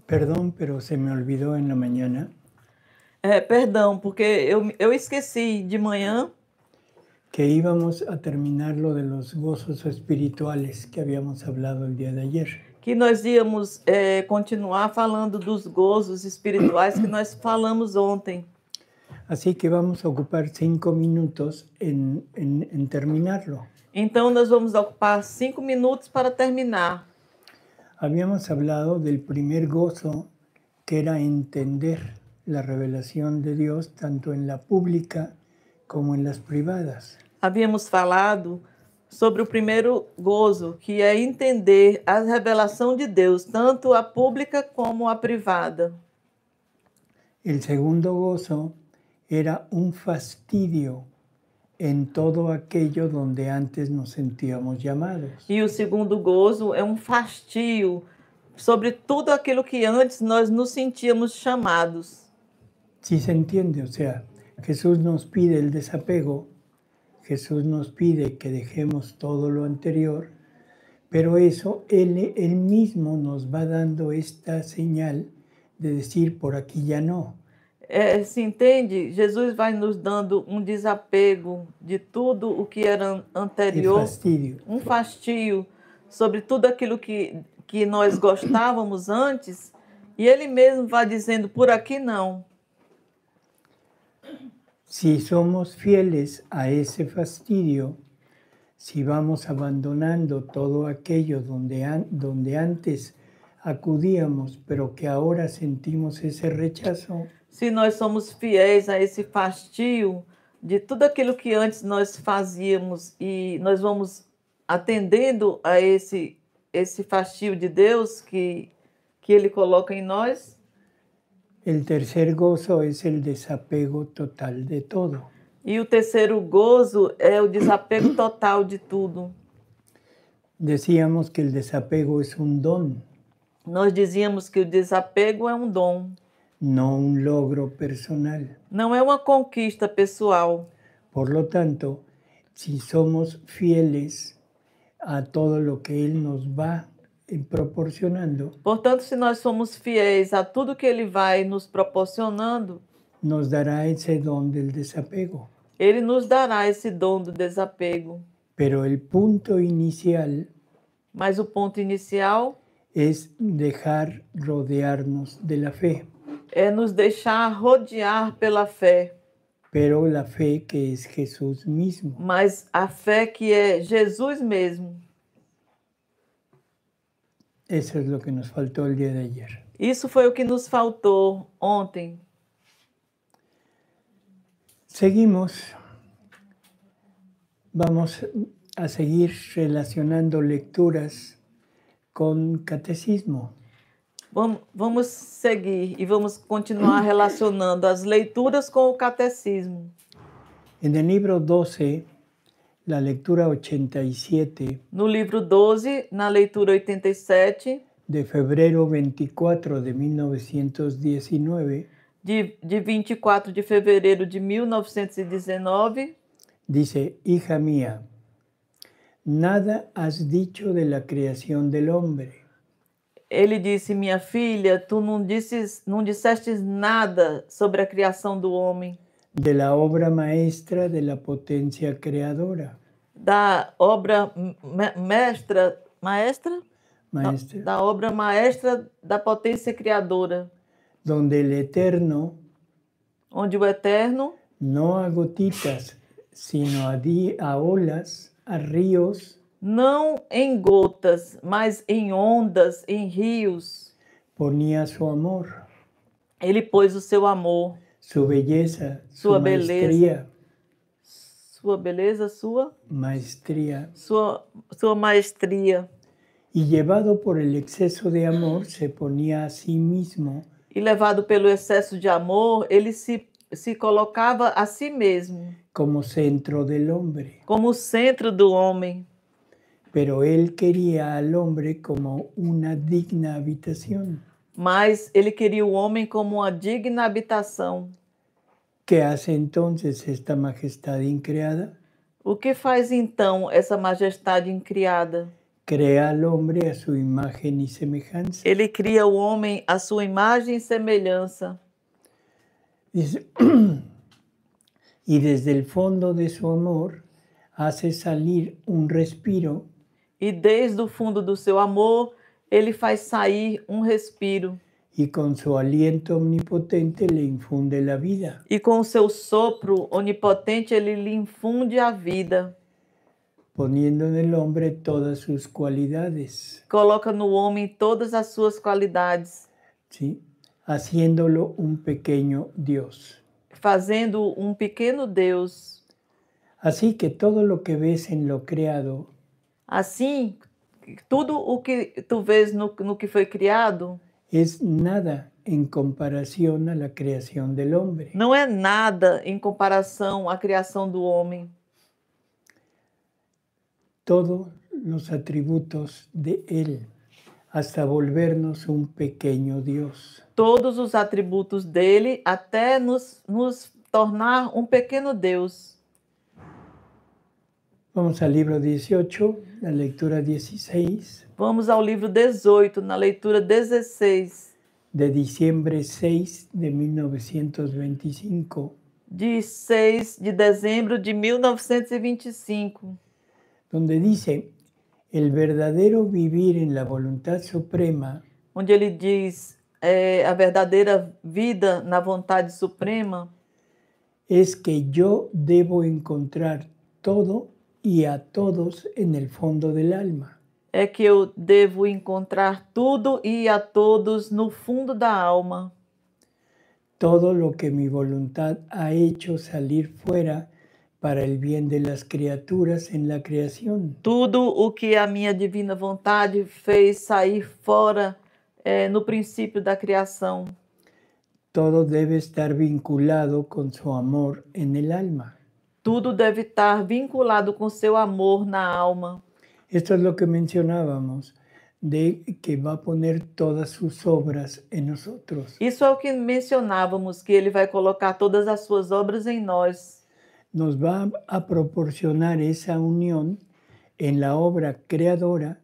Perdón, pero se me olvidó en la mañana Perdão, porque eu esqueci de manhã que íbamos a terminar lo de los gozos espirituales que habíamos hablado el día de ayer. que nós íamos continuar falando dos gozos espirituais que nós falamos ontem. Así que vamos a ocupar 5 minutos en terminarlo. Então, nós vamos ocupar 5 minutos para terminar. Habíamos hablado del primer gozo, que era entender la revelación de Dios tanto en la pública como en las privadas. Havíamos falado sobre o primeiro gozo, que é entender a revelação de Deus, tanto a pública como a privada. El segundo gozo era un fastidio en todo aquello donde antes nos sentíamos llamados. E o segundo gozo é um fastio sobre tudo aquilo que antes nós nos sentíamos chamados. Si se entiende, o sea, Jesús nos pide el desapego, Jesús nos pide que dejemos todo lo anterior, pero eso Él mismo nos va dando esta señal de decir por aquí ya no. Se entende? Jesus vai nos dando um desapego de tudo o que era anterior, um fastio sobre tudo aquilo que nós gostávamos antes, e Ele mesmo vai dizendo, por aqui não. Si somos fieles a ese fastidio, si vamos abandonando todo aquello donde antes acudíamos, pero que ahora sentimos ese rechazo, se nós somos fiéis a esse fastio de tudo aquilo que antes nós fazíamos e nós vamos atendendo a esse fastio de Deus que Ele coloca em nós. El tercer gozo es el desapego total de todo. E o terceiro gozo é o desapego total de tudo. Decíamos que el desapego es un don. Nós dizíamos que o desapego é um dom. No un logro personal. Não é uma conquista pessoal. Por lo tanto, si somos fieles a todo lo que Él nos va proporcionando, portanto, se nós somos fiéis a tudo que Ele vai nos proporcionando, nos dará ese don del desapego. Ele nos dará esse dom do desapego. Pero el punto inicial, mas o ponto inicial es dejar rodearnos de la fe. É nos deixar rodear pela fé. Pero la fe que es Jesús mismo. Mas a fé que é Jesus mesmo. Eso es lo que nos faltó el día de ayer. Isso foi o que nos faltou ontem. Seguimos. Vamos a seguir relacionando lecturas con catecismo. Vamos seguir e vamos continuar relacionando as leituras com o catecismo. En el libro 12, la lectura 87. No livro 12, na leitura 87. De febrero 24 de 1919. De 24 de fevereiro de 1919. Dice, hija mía, nada has dicho de la creación del hombre. Ele disse, minha filha, tu não disseste nada sobre a criação do homem. De la obra maestra de la potencia creadora. Da obra maestra? Da obra maestra da potência criadora. Donde el Eterno, onde o Eterno, no a gotitas, sino a olas, a ríos, não em gotas, mas em ondas, em rios. Ponía su amor. Ele pôs o seu amor. Su belleza, sua su beleza. maestría. Sua beleza, sua? Maestría. Sua maestria. Y llevado por el exceso de amor, se ponía a sí mismo. E levado pelo excesso de amor, ele se colocava a si mesmo. Como centro del hombre. Como o centro do homem. Pero él quería al hombre como una digna habitación. Mas ele queria o homem como uma digna habitação. ¿Qué hace entonces esta majestad increada? O que faz então essa majestade incriada? crea al hombre a su imagen y semejanza. Ele cria o homem à sua imagem e semelhança. Dice, y desde el fondo de su amor hace salir un respiro. E desde o fundo do seu amor, ele faz sair um respiro. Y con su aliento omnipotente le infunde la vida. E com o seu sopro onipotente, ele lhe infunde a vida. Poniendo en el hombre todas sus cualidades. Coloca no homem todas as suas qualidades. ¿Sí? Haciéndolo un pequeño Dios. Fazendo um pequeno Deus. Así que todo lo que ves en lo creado. Assim, tudo o que tu vês no que foi criado. Es nada en comparación a la creación del hombre. Não é nada em comparação à criação do homem. Todos los atributos de Él, hasta volvernos un pequeño Dios. Todos os atributos dele, até nos tornar um pequeno Deus. Vamos al libro 18, la lectura 16. Vamos ao livro 18, na leitura 16. De diciembre 6 de 1925. De 6 de dezembro de 1925. Donde dice, el verdadero vivir en la voluntad suprema. Onde ele diz, a verdadeira vida na vontade suprema. Es que yo debo encontrar todo y a todos en el fondo del alma. É que eu devo encontrar tudo e a todos no fundo da alma. Todo lo que mi voluntad ha hecho salir fuera para el bien de las criaturas en la creación. Tudo o que a minha divina vontade fez sair fora no princípio da criação. Todo debe estar vinculado con su amor en el alma. Tudo deve estar vinculado com seu amor na alma. Esto es lo que mencionábamos, de que va a poner todas sus obras en nosotros. Isso é o que mencionávamos, que ele vai colocar todas as suas obras em nós. Nos va a proporcionar esa unión en la obra creadora,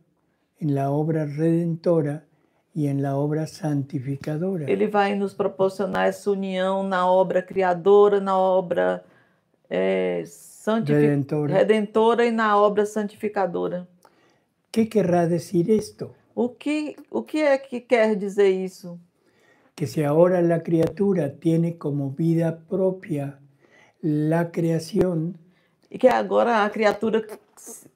en la obra redentora y en la obra santificadora. Ele vai nos proporcionar essa união na obra criadora, na obra redentora e na obra santificadora. ¿Qué querrá decir esto? O que é que quer dizer isso? Que si ahora la criatura tiene como vida propia la creación, e que agora a criatura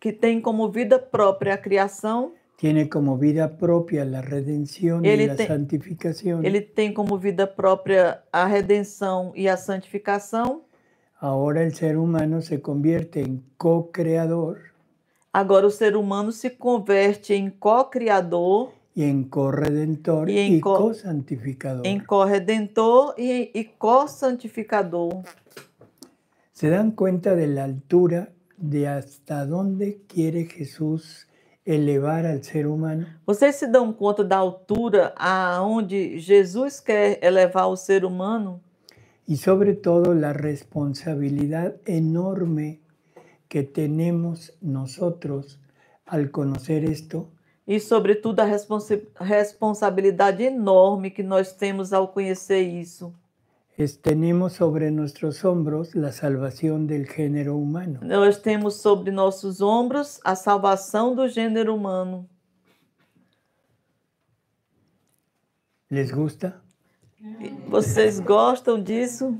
que tem como vida própria a criação, tiene como vida propia la redención y la santificación. Ele tem como vida própria a redenção e a santificação. Ahora el ser humano se convierte en co-creador. Agora o ser humano se converte em co-criador. Y en corredentor y co-santificador. Em corredentor e co-santificador. ¿Se dan cuenta de la altura de hasta dónde quiere Jesús elevar al ser humano? Vocês se dão conta da altura aonde Jesus quer elevar o ser humano? Y sobre todo la responsabilidad enorme que tenemos nosotros al conocer esto. E sobretudo a responsabilidade enorme que nós temos ao conhecer isso. Tenemos sobre nuestros hombros la salvación del género humano. Nós temos sobre nossos ombros a salvação do gênero humano. ¿Les gusta? Vocês gostam disso?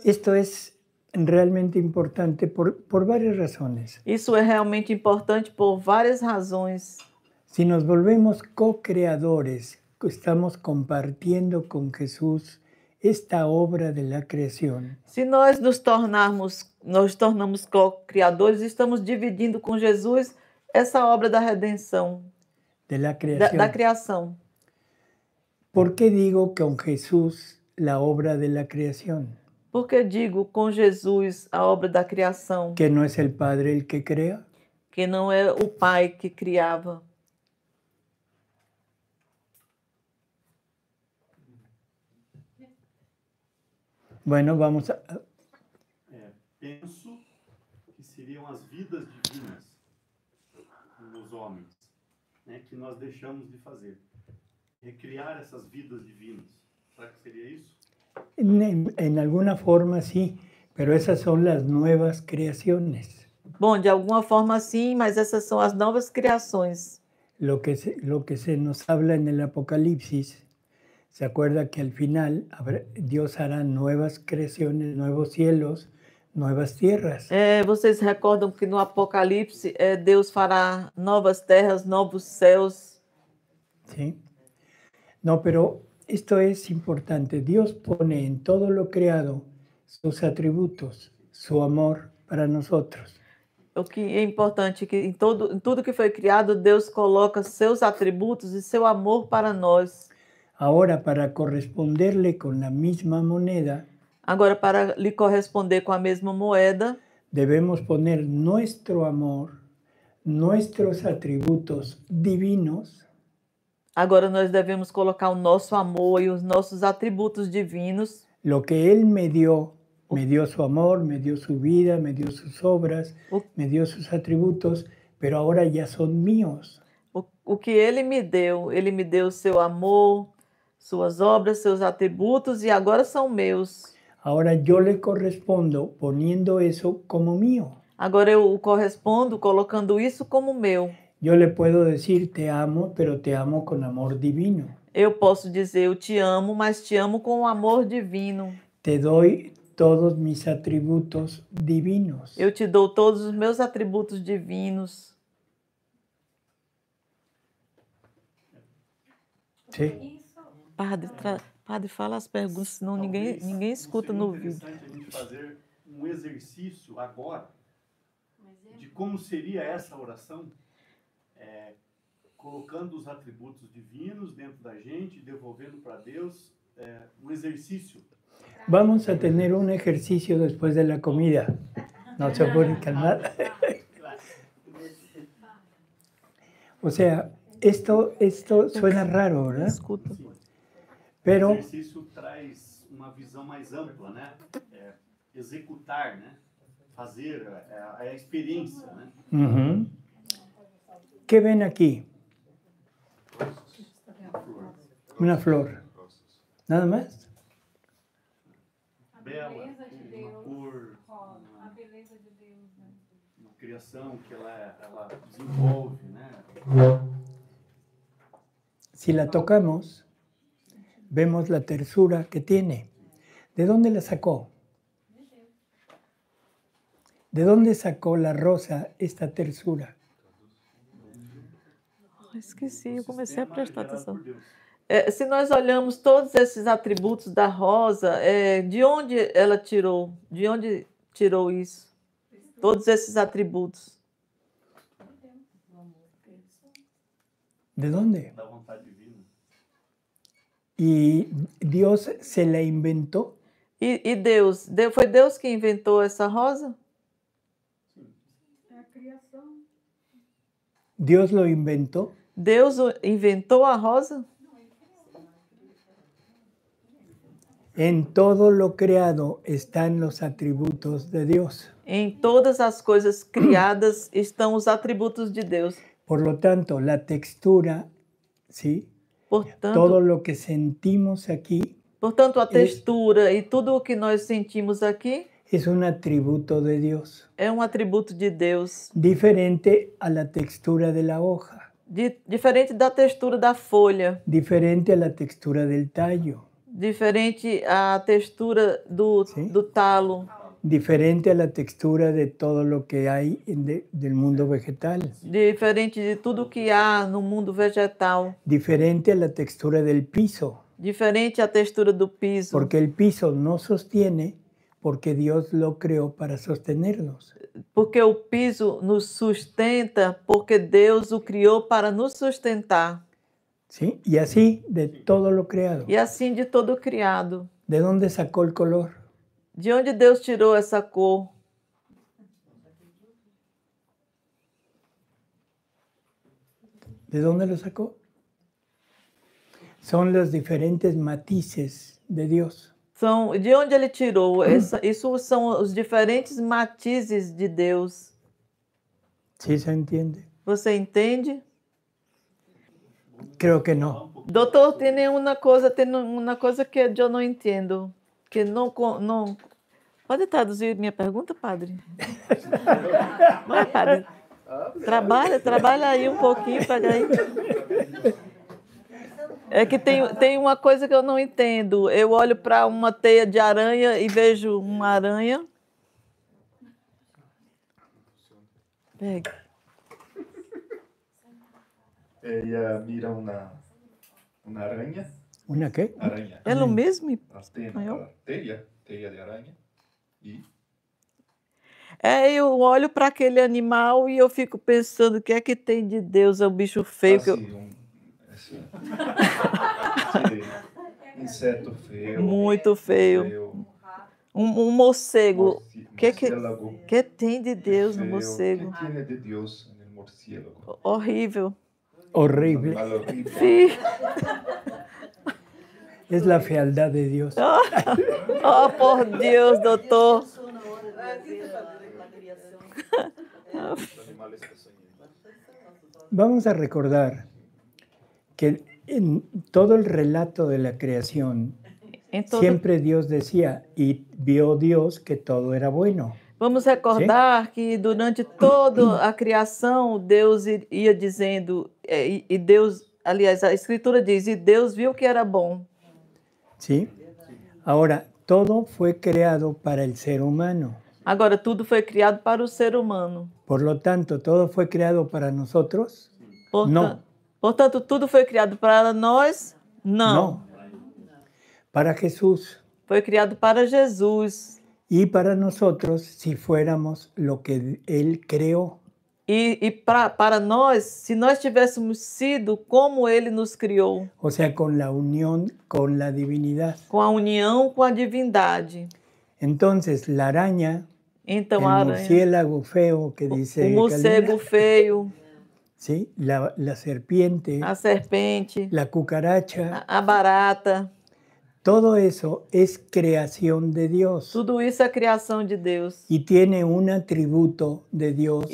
Esto es realmente importante por varias razones. Isso é realmente importante por várias razões. Si nos volvemos co-creadores, estamos compartiendo con Jesús esta obra de la creación. Se nós nos tornamos co-criadores, estamos dividindo com Jesus essa obra da redenção, de la creación. Da criação. ¿Por qué digo con Jesús la obra de la creación? Porque digo com Jesus a obra da criação. Que no es el Padre el que crea. Que não é o Pai que criava. Bueno, vamos a... Penso que se seriam as vidas divinas nos homens, né, que nós deixamos de fazer. Recriar essas vidas divinas. Será que seria isso? En alguna forma sí, pero esas son las nuevas creaciones. Bom, de alguma forma sim, mas essas são as novas criações. Lo que se nos habla en el Apocalipsis, se acuerda que al final Dios hará nuevas creaciones, nuevos cielos, nuevas tierras. Vocês recordam que no Apocalipse Deus fará novas terras, novos céus. ¿Sí? No, pero esto es importante. Dios pone en todo lo creado sus atributos, su amor para nosotros. O que é importante é que em tudo que foi criado, Deus coloca seus atributos e seu amor para nós. Ahora, para corresponderle con la misma moneda, agora para lhe corresponder com a mesma moeda, debemos poner nuestro amor, nuestros atributos divinos. Agora nós devemos colocar o nosso amor e os nossos atributos divinos. Lo que Él me dio su amor, me dio su vida, me dio sus obras, me dio sus atributos, pero ahora ya son míos. O que Ele me deu seu amor, suas obras, seus atributos e agora são meus. Ahora yo le correspondo poniendo eso como mío. Agora eu correspondo colocando isso como meu. Yo le puedo decir te amo, pero te amo con amor divino. Eu posso dizer eu te amo, mas te amo com amor divino. Te doy todos mis atributos divinos. Eu te dou todos os meus atributos divinos. Sí. Padre, fala as perguntas, senão ninguém escuta no vídeo. É interessante a gente fazer um exercício agora de como seria essa oração, colocando os atributos divinos dentro da gente, devolvendo para Deus, um exercício. Vamos a tener un ejercicio después de la comida. No se pueden calmar. O sea, esto suena raro, ¿verdad? Escuta. Pero O exercício traz uma visão mais ampla, né? Executar, né? Fazer a experiência, né? ¿Qué ven aquí? Una flor. ¿Nada más? Bela, uma cor, uma criação que ela desenvolve, né? Si la tocamos, vemos la tersura que tiene. ¿De dónde la sacó? ¿De dónde sacó la rosa esta tersura? Esqueci, eu comecei a prestar atenção. Se nós olhamos todos esses atributos da rosa, de onde ela tirou? De onde tirou isso? Todos esses atributos. ¿De dónde? Da vontade divina. ¿Y Dios se la inventó? E Deus? Foi Deus que inventou essa rosa? É a criação. ¿Dios lo inventó? Deus inventou a rosa? En todo lo creado están los atributos de Dios. Em todas as coisas criadas estão os atributos de Deus. Por lo tanto, la textura, ¿sí? Portanto, Todo lo que sentimos aquí a textura e tudo o que nós sentimos aqui es un atributo de Dios. é um atributo de Deus. Diferente a la textura de la hoja. Diferente da textura da folha. Diferente a la textura del tallo. Diferente a textura do talo. Diferente a la textura de todo lo que hay del mundo vegetal. Diferente de tudo que há no mundo vegetal. Diferente a la textura del piso. Diferente a textura do piso. Porque el piso no sostiene, porque Dios lo creó para sostenernos. Porque o piso nos sustenta, porque Deus o criou para nos sustentar. ¿Sí? Y así de todo lo creado. E assim de todo o criado. ¿De dónde sacó el color? De onde Deus tirou essa cor? ¿De dónde lo sacó? Son los diferentes matices de Dios. De onde ele tirou? Isso são os diferentes matizes de Deus. ¿Sí se entiende? Você entende? Creo que no. Doutor, tem uma coisa que eu não entendo. Que não. Pode traduzir minha pergunta, padre? Vai, padre. Trabalha aí um pouquinho, pega aí. É que tem uma coisa que eu não entendo. Eu olho para uma teia de aranha e vejo uma aranha. Pega. Ella mira una araña. ¿Una qué? Araña. É o mesmo? Teia de aranha. E Eu olho para aquele animal e eu fico pensando o que é que tem de Deus, é um bicho feio. Inseto feio. Muito feio. Um morcego. Que tem de Deus no morcego? O que tem de Deus no morcego? Horrível. Horrible. Sí. Es la fealdad de Dios. Oh, por Deus, doutor. Vamos a recordar que en todo el relato de la creación, siempre Dios decía, y vio Dios que todo era bueno. Vamos recordar que durante toda a criação, Deus ia dizendo, e Deus, aliás, a Escritura diz, e Deus viu que era bom. ¿Sí? Ahora, todo fue creado para el ser humano. Agora, tudo foi criado para o ser humano. Por lo tanto, ¿todo fue creado para nosotros? No. Portanto, tudo foi criado para nós? Não. No. Para Jesús. Foi criado para Jesus. Y para nosotros, si fuéramos lo que Él creó. Para nós, se nós tivéssemos sido como Ele nos criou. O sea, con la unión con la divinidad. Com a união com a divindade. Entonces, la araña, então, el murciélago feo que dice o morcego feio, ¿sí? La serpiente, a serpente, la cucaracha, a barata. Todo eso es creación de Dios. Tudo isso é criação de Deus. Y tiene un atributo de Dios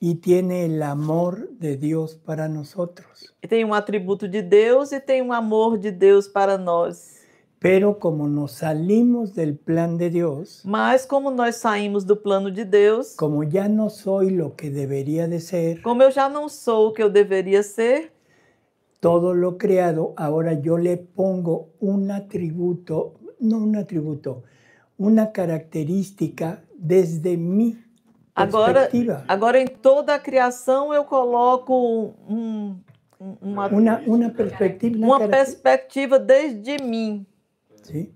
y tiene el amor de Dios para nosotros. Tem um atributo de Deus e tem um amor de Deus para nós. Pero como nos salimos del plan de Dios, mas como nós saímos do plano de Deus, como ya no soy lo que debería de ser, como eu já não sou o que eu deveria ser, todo lo creado, ahora yo le pongo un atributo, no un atributo, una característica desde mi perspectiva. Agora em toda a criação eu coloco uma perspectiva, uma perspectiva desde mim. ¿Sí?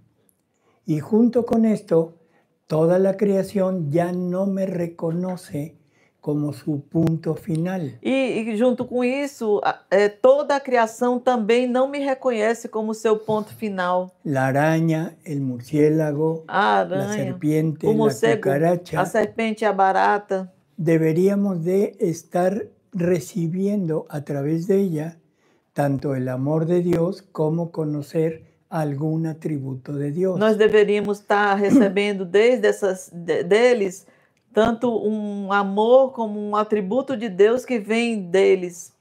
Y junto con esto, toda la creación ya no me reconoce como su punto final. E junto com isso, toda a criação também não me reconhece como seu ponto final. La araña, el murciélago, la serpiente, o morcego, la cucaracha. A serpente e a barata. Deberíamos de estar recibiendo a través de ella tanto el amor de Dios como conocer algum atributo de Deus. Nós deveríamos estar recebendo deles tanto um amor como um atributo de Deus que vem deles.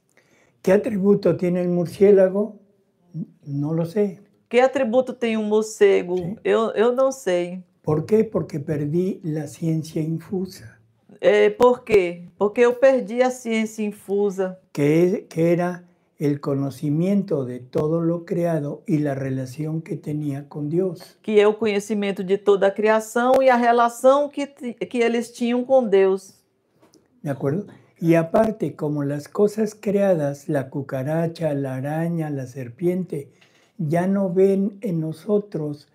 Que atributo tem o murciélago? Não lo sei. Que atributo tem um morcego? Sí. Eu não sei. ¿Por quê? Porque perdi a ciência infusa. Por quê? Porque eu perdi a ciência infusa. Que era el conocimiento de todo lo creado y la relación que tenía con Dios. Que é o conhecimento de toda a criação e a relação que eles tinham com Deus. ¿De acuerdo? Y aparte, como las cosas creadas, la cucaracha, la araña, la serpiente, ya no ven en nosotros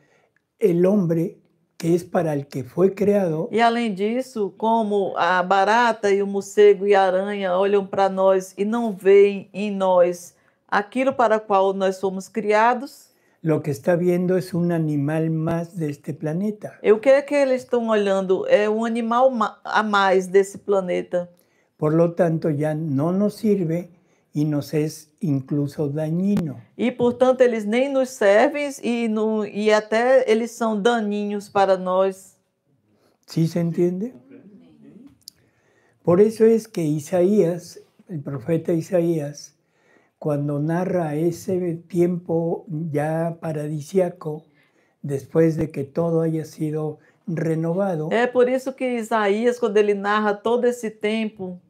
el hombre que es para el que fue creado. E além disso, como a barata e o morcego e a aranha olham para nós e não veem em nós aquilo para o qual nós fomos criados, lo que está viendo es un animal más de este planeta. E o que é que eles estão olhando? É um animal a mais desse planeta. Por lo tanto, ya no nos sirve y nos es incluso dañino. E, portanto, eles nem nos servem e até eles são daninhos para nós. ¿Sí se entiende? Por eso es que Isaías, el profeta Isaías, cuando narra ese tiempo ya paradisíaco, después de que todo haya sido renovado. É por isso que Isaías, quando ele narra todo esse tempo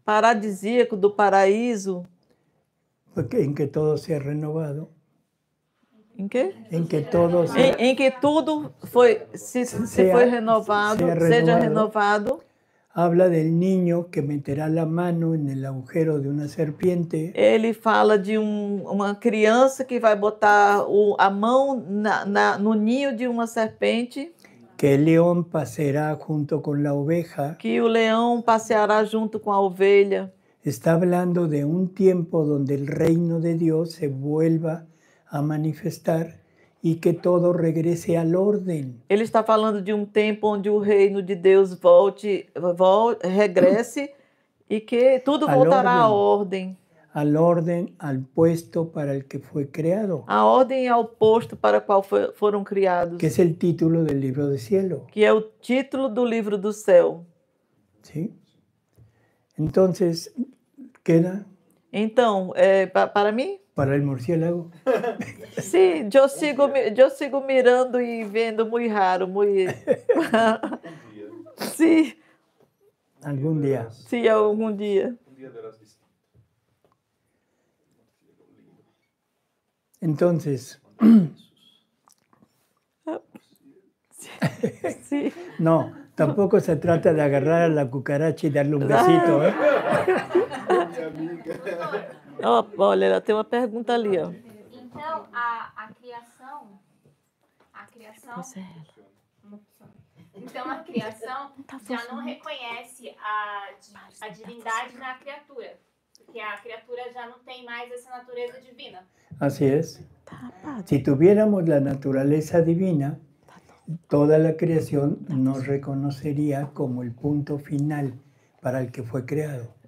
paradisíaco do paraíso, En que todo sea renovado. em quê? En que todo sea, Em que tudo foi, se foi renovado, seja renovado. Habla del niño que meterá la mano en el agujero de una serpiente. Ele fala de uma criança que vai botar a mão no ninho de uma serpente. Que el león paseará junto con la oveja. Que o leão passeará junto com a ovelha. Está hablando de un tiempo donde el reino de Dios se vuelva a manifestar y que todo regrese al orden. Ele está falando de um tempo onde o reino de Deus regresse e que tudo voltará à ordem. Al orden, al puesto para el que fue creado. A ordem ao posto para o qual foram criados. Que es el título del libro del cielo. Que é o título do livro do céu. ¿Sí? Entonces, ¿queda? Então, para mim? Para el murciélago. Sim, eu sigo mirando e vendo muito raro, muito. Sim. Algún día. Sim, algum dia. Entonces, sí. No, tampoco se trata de agarrar a la cucaracha y darle un besito, ¿eh? Oh, olha, ela tem uma pergunta ali, ó. Então, a criação então a criação já não reconhece a divindade na criatura, porque a criatura já não tem mais essa natureza divina. Así es. Si tuviéramos la naturaleza divina, toda la creación nos reconocería como el punto final para el que fue creado.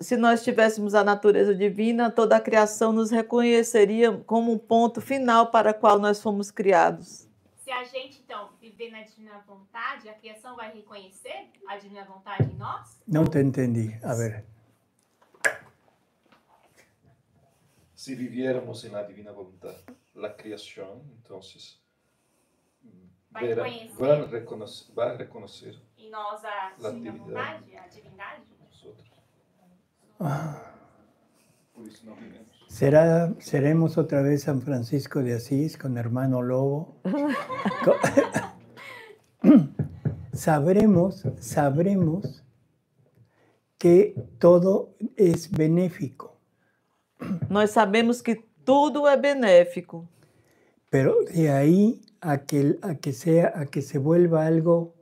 Se nós tivéssemos a natureza divina, toda a criação nos reconheceria como um ponto final para o qual nós fomos criados. Se a gente, então, viver na divina vontade, a criação vai reconhecer a divina vontade em nós? No te entendí. A ver. Si viviéramos en la divina voluntad, la creación, entonces va a reconocer em nós a divina vontade, a divindade? Nosotros. Por eso no vivimos. ¿Seremos otra vez San Francisco de Asís con hermano Lobo? Sabremos que todo es benéfico. Nós sabemos que tudo é benéfico. Pero de ahí a que se vuelva algo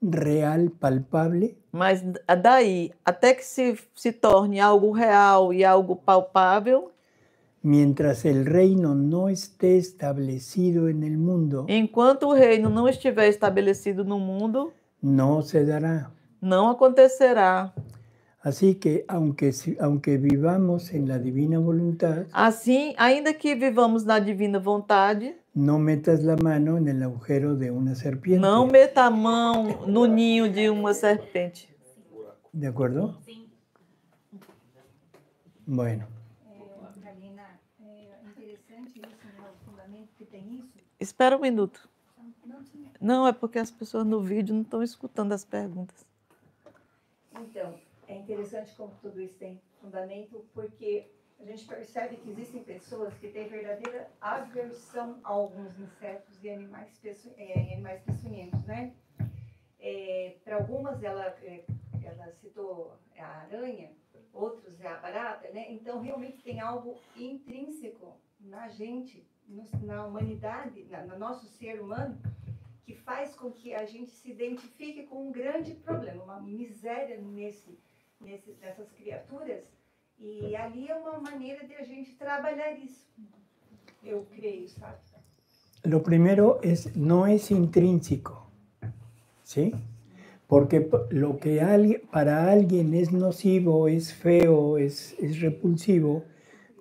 real, palpable. Mas daí até que se torne algo real e algo palpável. Mientras el reino no esté establecido en el mundo. Enquanto o reino não estiver estabelecido no mundo. No se dará. Não acontecerá. Así que aunque vivamos en la divina voluntad. Assim, ainda que vivamos na divina vontade. No metas la mano en el agujero de una serpiente. Não meta a mão no ninho de uma serpente. ¿De acuerdo? Sim. Bueno. Carolina, é interessante isso, né? O fundamento que tem isso. Espera um minuto. Não, é porque as pessoas no vídeo não estão escutando as perguntas. Então, é interessante como tudo isso tem fundamento, porque a gente percebe que existem pessoas que têm verdadeira aversão a alguns insetos e animais peçonhentos, né? Para algumas, ela citou a aranha, outros é a barata, né? Então, realmente tem algo intrínseco na gente, na humanidade, no nosso ser humano, que faz com que a gente se identifique com um grande problema, uma miséria nessas criaturas. E ali é uma maneira de a gente trabalhar isso. Eu creio, sabe? Lo primero no es intrínseco, ¿sí? Porque lo que para alguien es nocivo, es feo, es repulsivo,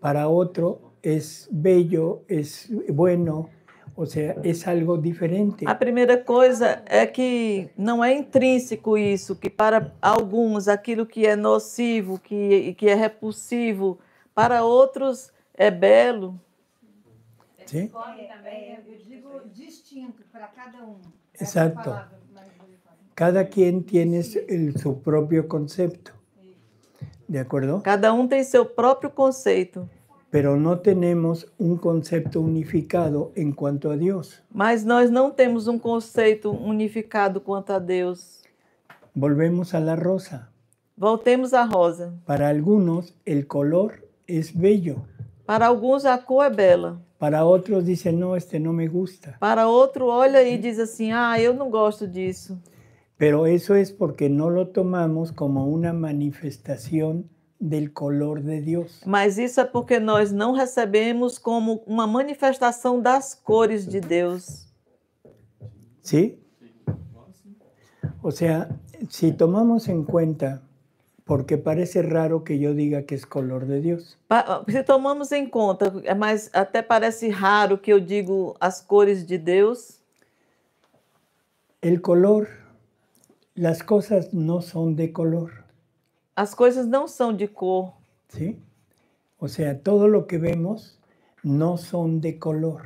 para otro es bello, es bueno O sea, es algo diferente. A primeira coisa é que não é intrínseco isso, que para alguns aquilo que é nocivo, que é repulsivo, para outros é belo. ¿Sí? Eu digo distinto para cada um. Exacto. Cada quien tiene su propio concepto. ¿De acuerdo? Cada um tem seu próprio conceito. Pero no tenemos un concepto unificado en cuanto a Dios. Mas nós não temos um conceito unificado quanto a Deus. Volvemos a la rosa. Voltemos à rosa. Para algunos el color es bello. Para alguns a cor é bela. Para otros dicen, no, este no me gusta. Para outro olha e diz assim, eu não gosto disso. Pero eso es porque no lo tomamos como una manifestación del color de Dios. Mas isso é porque nós não recebemos como uma manifestação das cores de Deus. ¿Sí? O sea, si tomamos en cuenta, porque parece raro que yo diga que es color de Dios. Se tomamos em conta, mas até parece raro que eu digo as cores de Deus. El color, las cosas no son de color. As coisas não são de cor. ¿Sí? O sea, todo lo que vemos no son de color.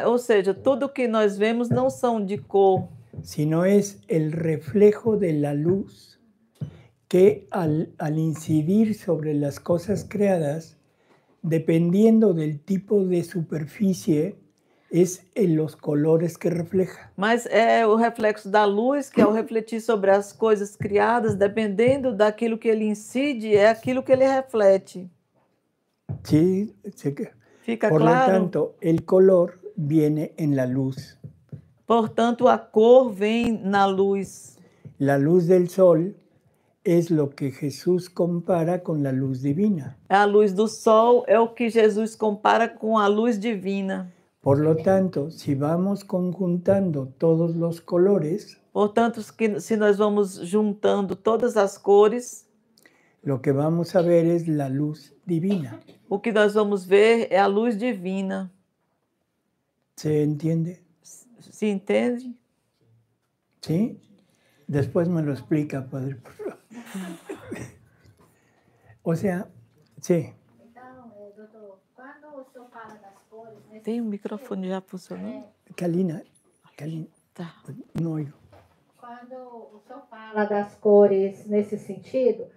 Ou seja, tudo que nós vemos não são de cor. Sino es el reflejo de la luz que al incidir sobre las cosas creadas, dependiendo del tipo de superficie, es en los colores que refleja. Mas é o reflexo da luz que ao refletir sobre as coisas criadas, dependendo daquilo que ele incide, é aquilo que ele reflete. Sí, Fica por claro? lo tanto, el color viene en la luz. Portanto, a cor vem na luz. La luz del sol es lo que Jesús compara con la luz divina. A luz do sol é o que Jesus compara com a luz divina. Por lo tanto, si vamos conjuntando todos los colores, portanto, se nós vamos juntando todas as cores, lo que vamos a ver es la luz divina. O que nós vamos ver é a luz divina. ¿Se entiende? ¿Se entende? ¿Sí? Después me lo explica, Padre, por favor. O sea, sí. Tem um microfone já funcionando? Kalina, tá. Não oigo. Quando o senhor fala das cores nesse sentido,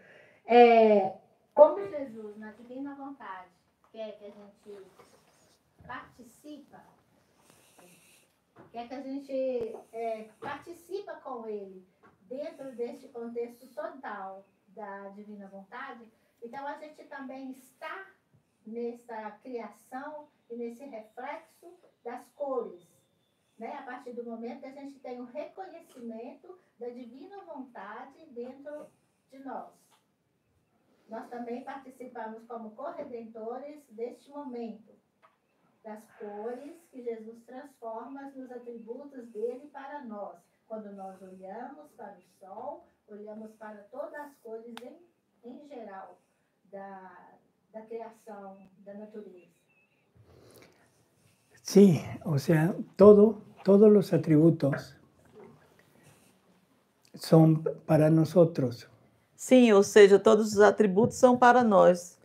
como Jesus, na divina vontade, quer que a gente participa, quer que a gente participa com ele dentro deste contexto total da divina vontade, então a gente também está nessa criação e nesse reflexo das cores, né? A partir do momento que a gente tem o reconhecimento da divina vontade dentro de nós. Nós também participamos como corredentores deste momento, das cores que Jesus transforma nos atributos dele para nós. Quando nós olhamos para o sol, olhamos para todas as cores em geral da criação, da natureza. Sí, o sea, todos los atributos son para nosotros. Sim, ou seja, todos os atributos são para nós.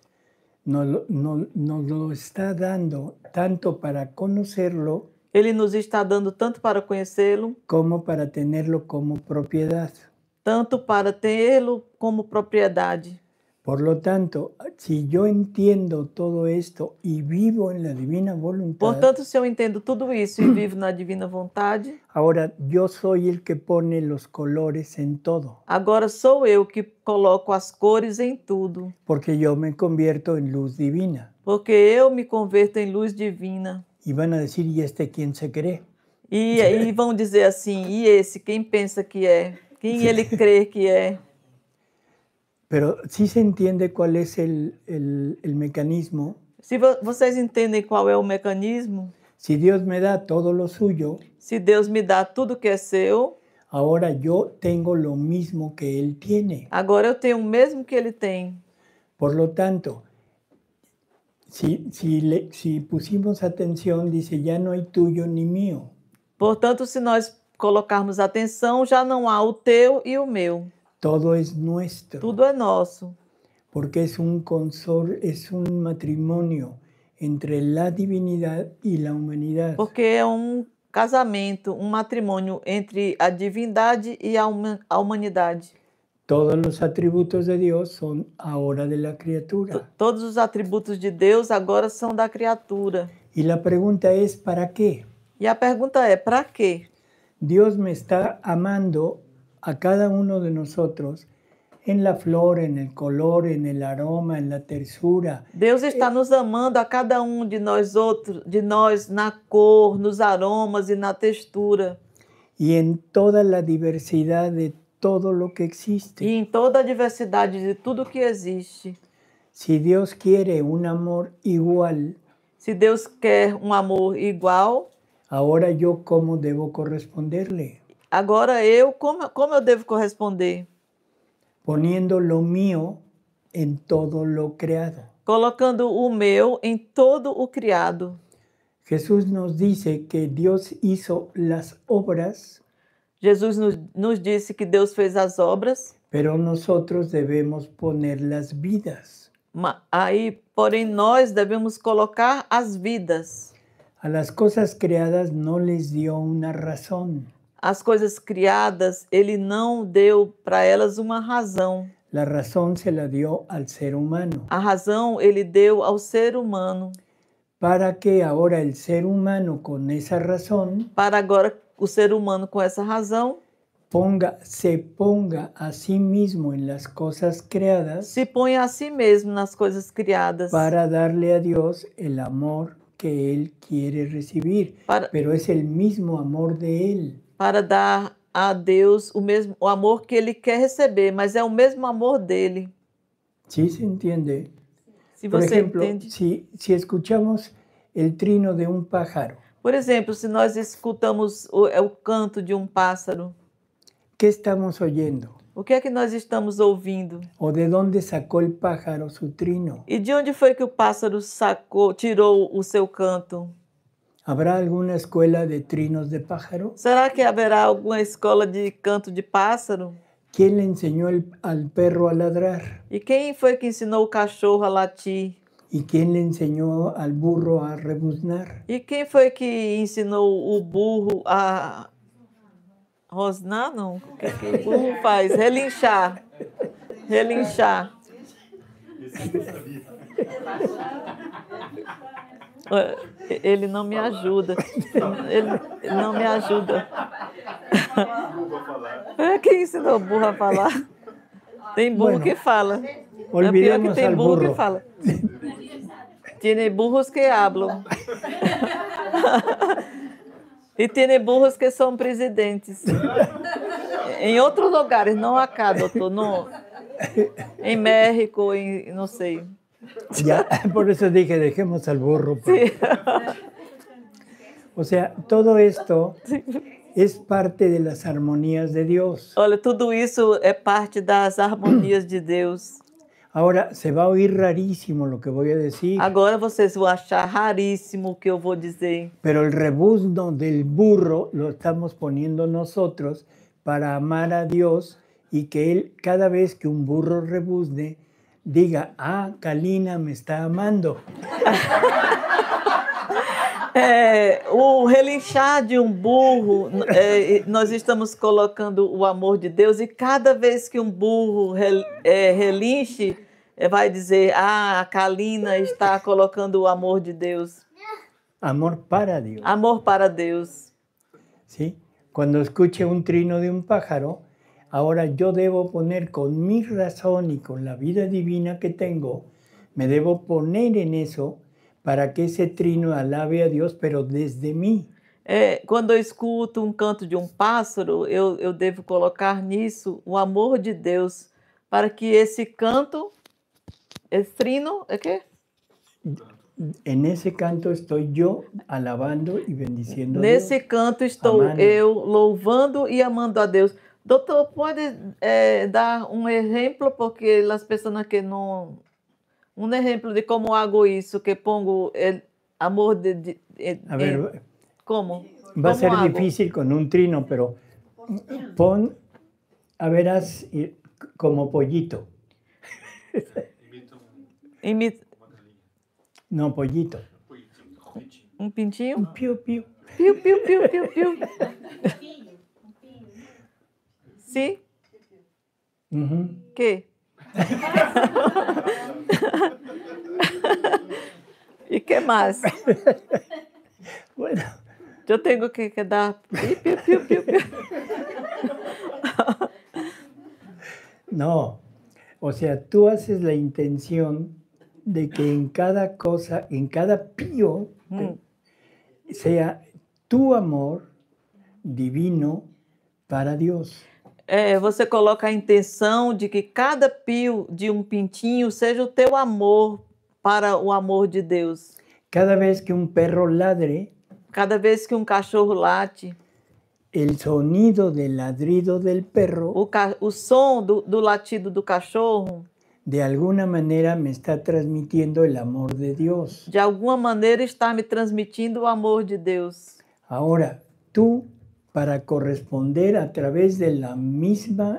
Nos lo está dando tanto para conocerlo. Ele nos está dando tanto para conhecê-lo, como para tenerlo como propiedad. Tanto para tê-lo como propriedade. Por lo tanto, si yo entiendo todo esto y vivo en la divina voluntad, portanto, se eu entendo tudo isso e vivo na divina vontade, ahora yo soy el que pone los colores en todo. Agora sou eu que coloco as cores em tudo. Porque yo me convierto en luz divina. Porque eu me converto em luz divina. Y van a decir, ¿y este quién se cree? E vão dizer assim, e esse, quem pensa que é? Quem ele crê que é? Pero sí se entiende cuál es el mecanismo. Se vocês entendem qual é o mecanismo? Si Dios me da todo lo suyo, se Deus me dá tudo que é seu, ahora yo tengo lo mismo que Él tiene. Agora eu tenho o mesmo que Ele tem. Por lo tanto, Si pusimos atención, dice, ya no hay tuyo ni mío. Portanto, se nós colocarmos atenção, já não há o teu e o meu. Todo es nuestro. Tudo é nosso. Porque es un matrimonio entre la divinidad y la humanidad. Porque é casamento, matrimônio entre a divindade e a humanidade. Todos los atributos de Dios son ahora de la criatura. Todos os atributos de Deus agora são da criatura. Y la pregunta es, ¿para qué? E a pergunta é, para quê? Dios me está amando a cada uno de nosotros en la flor, en el color, en el aroma, en la tersura. Deus está nos amando a cada de nós na cor, nos aromas e na textura. Y en toda la diversidad de todo lo que existe. E em toda a diversidade de tudo que existe. Si Dios quiere un amor igual, se Deus quer amor igual, ahora yo cómo debo corresponderle. Agora como eu devo corresponder? Poniendo lo mío en todo lo creado. Colocando o meu em todo o criado. Jesús nos dice que Dios hizo las obras. Jesus nos disse que Deus fez as obras. Pero nosotros debemos poner las vidas. Porém, nós devemos colocar as vidas. A las cosas creadas no les dio una razón. As coisas criadas, ele não deu para elas uma razão. La razón se la dio al ser humano. A razão ele deu ao ser humano. Para que ahora el ser humano con esa razón, para agora o ser humano com essa razão, se ponga a sí mismo en las cosas creadas, se ponha a si mesmo nas coisas criadas, para darle a Dios el amor que él quiere recibir, pero es el mismo amor de él. Para dar a Deus o amor que ele quer receber, mas é o mesmo amor dele. ¿Sí se entiende? Se Por você ejemplo, entende. si escuchamos el trino de un pájaro, por exemplo, se nós escutamos o canto de pássaro, ¿qué estamos oyendo? O que é que nós estamos ouvindo? ¿O de dónde sacó el pájaro su trino? E de onde foi que o pássaro tirou o seu canto? ¿Habrá alguna escuela de trinos de pájaro? Será que haverá alguma escola de canto de pássaro? ¿Quién le enseñó al perro a ladrar? E quem foi que ensinou o cachorro a latir? ¿Y quién le enseñó al burro a rebuznar? E quem foi que ensinou o burro a rosnar? Não. O que o burro faz? Relinchar. Relinchar. Ele não me ajuda. Ele não me ajuda. Quem ensinou o burro a falar? Tem burro que fala. É pior que tem burro que fala. Tiene burros que hablam. E tem burros que são presidentes. Em outros lugares, não acá, doutor. Em México, não sei. Ya, por eso dije, dejemos al burro. Sí. O sea, todo esto es parte de las armonías de Dios. Olha, tudo isso é parte das harmonias de Deus. Ahora, se va a oír rarísimo lo que voy a decir. Agora vocês vão achar raríssimo o que eu vou dizer. Pero el rebuzno del burro lo estamos poniendo nosotros para amar a Dios y que Él, cada vez que un burro rebuzne, diga, Kalina me está amando. O relinchar de burro, nós estamos colocando o amor de Deus e cada vez que um burro relinche, vai dizer, a Kalina está colocando o amor de Deus. Amor para Dios. Amor para Deus. ¿Sí? Cuando escuche un trino de un pájaro, ahora yo debo poner con mi razón y con la vida divina que tengo, me debo poner en eso para que ese trino alabe a Dios, pero desde mí. Quando eu escuto canto de pássaro, eu devo colocar nisso o amor de Deus, para que esse canto, esse trino, é quê? En ese canto estoy yo alabando y bendiciendo a Dios. Nesse canto estou eu louvando e amando a Deus. Doutor, pode dar um exemplo, porque as pessoas que não Um exemplo de como hago isso, que pongo el amor A ver, ¿cómo? va a ser hago? difícil con un trino, pero pon, a ver, haz como pollito. No, pollito. Um pintinho? Un piu, piu. Piu, piu, piu, piu, piu. Sim? ¿Qué? ¿Y qué más? Bueno. Yo tengo que dar piu, piu, piu, piu, piu. No, o sea, tú haces la intención de que en cada cosa, en cada pío, sea tu amor divino para Deus. Você coloca a intenção de que cada pio de pintinho seja o teu amor para o amor de Deus. Cada vez que un perro ladre, cada vez que cachorro late, el sonido del ladrido del perro, o som do latido do cachorro, de alguna manera me está transmitiendo el amor de Dios. De alguma maneira está me transmitindo o amor de Deus. Ahora, tú, para corresponder a través de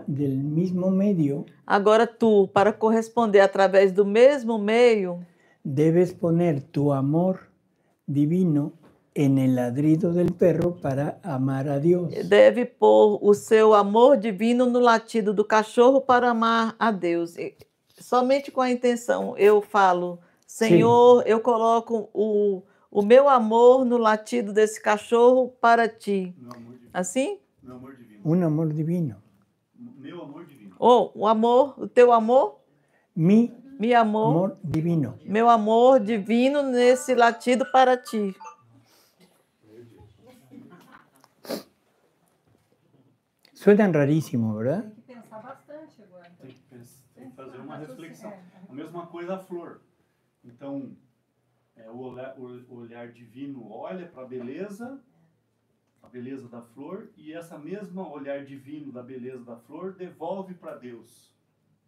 del mismo medio, agora tu, para corresponder através do mesmo meio, debes poner tu amor divino en el ladrido del perro para amar a Dios. Deve pôr o seu amor divino no latido do cachorro para amar a Deus. Somente com a intenção, eu falo, Senhor, sim, eu coloco o meu amor no latido desse cachorro para ti. Assim? Meu amor divino. Um amor divino. Meu amor divino. O amor, o teu amor? Mi amor divino. Meu amor divino nesse latido para ti. Suena raríssimo, ¿verdad? Tem que pensar bastante agora. Tem que fazer uma reflexão. A mesma coisa a flor. Então, o olhar divino olha para a beleza da flor, e essa mesma olhar divino da beleza da flor devolve para Deus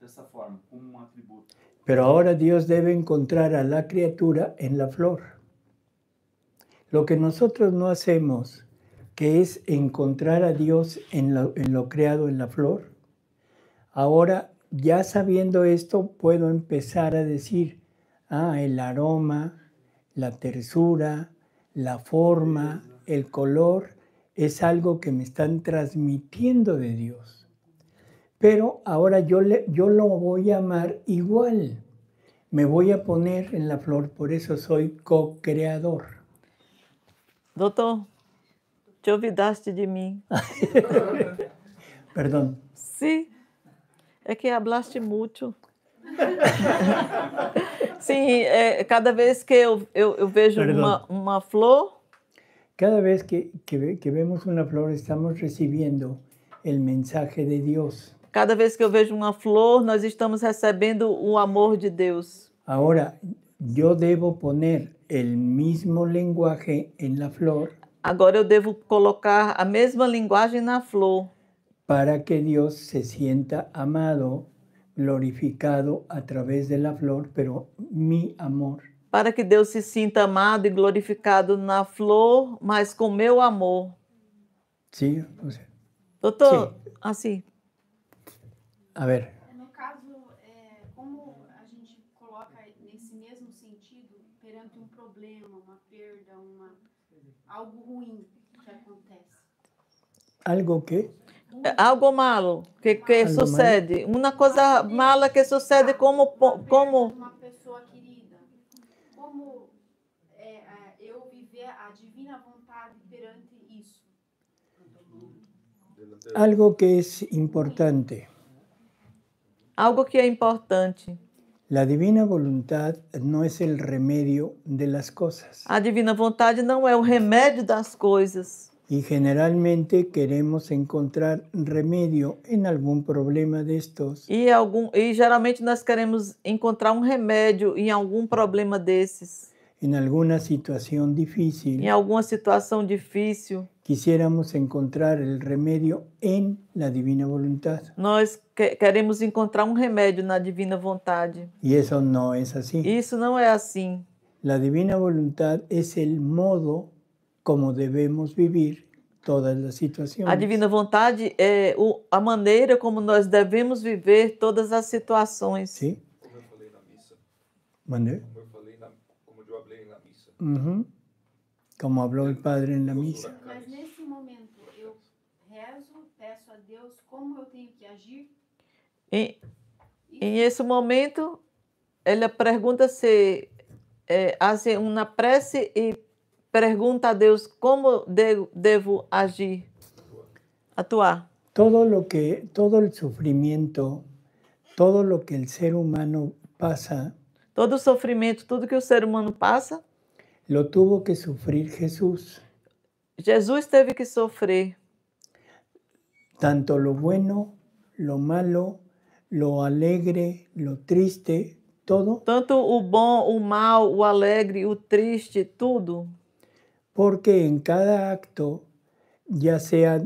dessa forma, como um atributo. Pero ahora Dios debe encontrar a la criatura en la flor. Lo que nosotros no hacemos, que es encontrar a Dios en lo creado en la flor. Ahora, ya sabiendo esto, puedo empezar a decir, el aroma, la tersura, la forma, el color, es algo que me están transmitiendo de Dios. Pero ahora yo lo voy a amar igual. Me voy a poner en la flor, por eso soy co-creador. Doutor, te olvidaste de mim. Perdão. Sim, é que hablaste muito. Sim, cada vez que eu vejo uma flor... Cada vez que vemos una flor, estamos recibiendo el mensaje de Dios. Cada vez que eu vejo uma flor, nós estamos recebendo o amor de Deus. Ahora, yo debo poner el mismo lenguaje en la flor. Agora eu devo colocar a mesma linguagem na flor. Para que Dios se sienta amado, glorificado a través de la flor, pero mi amor. Para que Deus se sinta amado e glorificado na flor, mas com meu amor. Sim, você. Doutor, assim. A ver. No caso, como a gente coloca nesse mesmo sentido perante um problema, uma perda, algo ruim que acontece? Algo que? Algo malo que algo sucede. Malo? Uma coisa mala que sucede como uma pessoa querida. Como eu viver a divina vontade perante isso? Algo que es importante. Algo que é importante. La divina voluntad no es el remedio de las cosas. A divina vontade não é o remédio das coisas. Y generalmente queremos encontrar remedio en algún problema de estos. E geralmente nós queremos encontrar um remédio em algum problema desses. En alguna situación difícil. Em alguma situação difícil. quisiéramos encontrar el remedio en la divina voluntad. Nós queremos encontrar remédio na divina vontade. Y eso no es así. Isso não é assim. La divina voluntad es el modo como debemos vivir todas las situaciones. A divina vontade é a maneira como nós devemos viver todas as situações. ¿Sí? Como eu falei na missa. ¿Mandé? Como eu falei na missa. Como habló el Padre en la misa. Mas nesse momento eu rezo, peço a Deus como eu tenho que agir. Em esse momento, ela pergunta se hace uma prece e pergunta a Deus como devo agir, actuar. Todo el sufrimiento, todo lo que el ser humano pasa, todo o sofrimento, tudo que o ser humano passa, lo tuvo que sufrir Jesús. Jesus teve que sofrer. Tanto lo bueno, lo malo, lo alegre, lo triste, todo. Tanto o bom, o mal, o alegre, o triste, tudo. Porque en cada acto, ya sea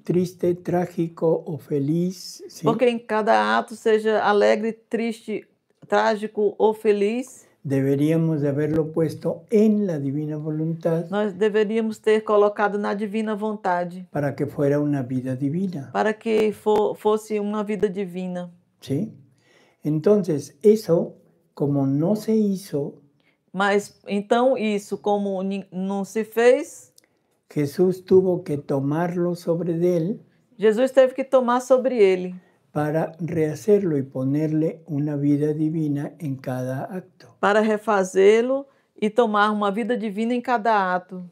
triste, trágico o feliz, ¿sí? Porque em cada ato, seja alegre, triste, trágico ou feliz, deberíamos de haberlo puesto en la divina voluntad. Nós deveríamos ter colocado na divina vontade. Para que fuera una vida divina. Para que fosse uma vida divina. ¿Sí? Entonces, eso, como no se hizo, mas então isso, como não se fez, Jesús tuvo que tomarlo sobre él. Jesus teve que tomar sobre ele. Para rehacerlo y ponerle una vida divina en cada acto. Para refazê-lo e tomar uma vida divina em cada ato.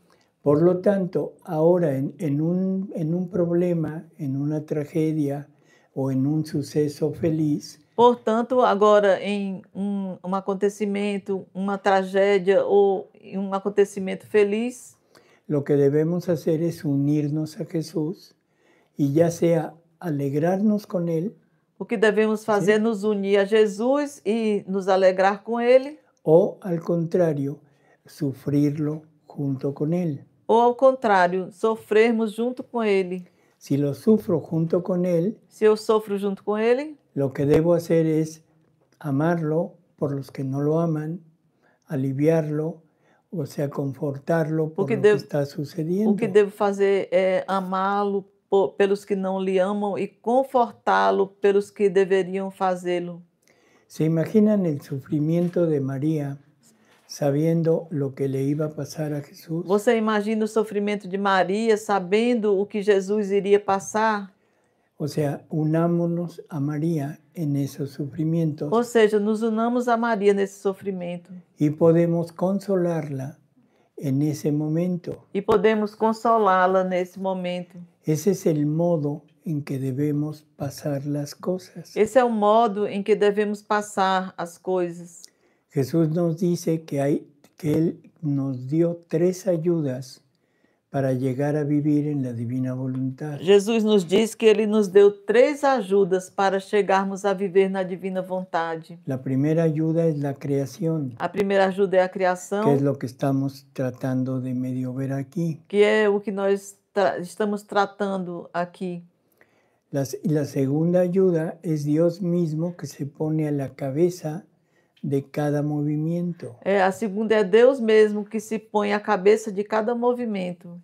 Por lo tanto, ahora en un problema, en una tragedia o en un suceso feliz, portanto, agora em acontecimento, uma tragédia ou um acontecimento feliz, lo que debemos hacer es unirnos a Jesús y ya sea alegrarnos con él. O que devemos fazer é nos unir a Jesus e nos alegrar com ele. O al contrario, sufrirlo junto con él. Ou ao contrário, sofrermos junto com ele. Si lo sufro junto con él, se eu sofro junto com ele, lo que debo hacer es amarlo por los que no lo aman, aliviarlo, o sea, confortarlo por lo que está sucediendo. O que devo fazer é amá-lo pelos que não lhe amam e confortá-lo pelos que deveriam fazê-lo. ¿Se imaginan el sufrimiento de María sabiendo lo que le iba a pasar a Jesús? Você imagina o sofrimento de Maria sabendo o que Jesus iria passar? O sea, unámonos a María en esos sufrimientos. Ou seja, nos unamos a Maria nesse sofrimento. Y podemos consolarla en ese momento. E podemos consolá-la nesse momento. Ese es el modo en que debemos pasar las cosas. Esse é o modo em que devemos passar as coisas. Jesús nos dice que Él nos dio 3 ayudas para llegar a vivir en la divina voluntad. Jesus nos diz que Ele nos deu 3 ajudas para chegarmos a viver na divina vontade. La primera ayuda es la creación. A primeira ajuda é a criação. Que es lo que estamos tratando de medio ver aquí. Que é o que nós estamos tratando aqui. La segunda ayuda es Dios mismo que se pone a la cabeza de cada movimiento. A segunda é Deus mesmo que se põe à cabeça de cada movimento.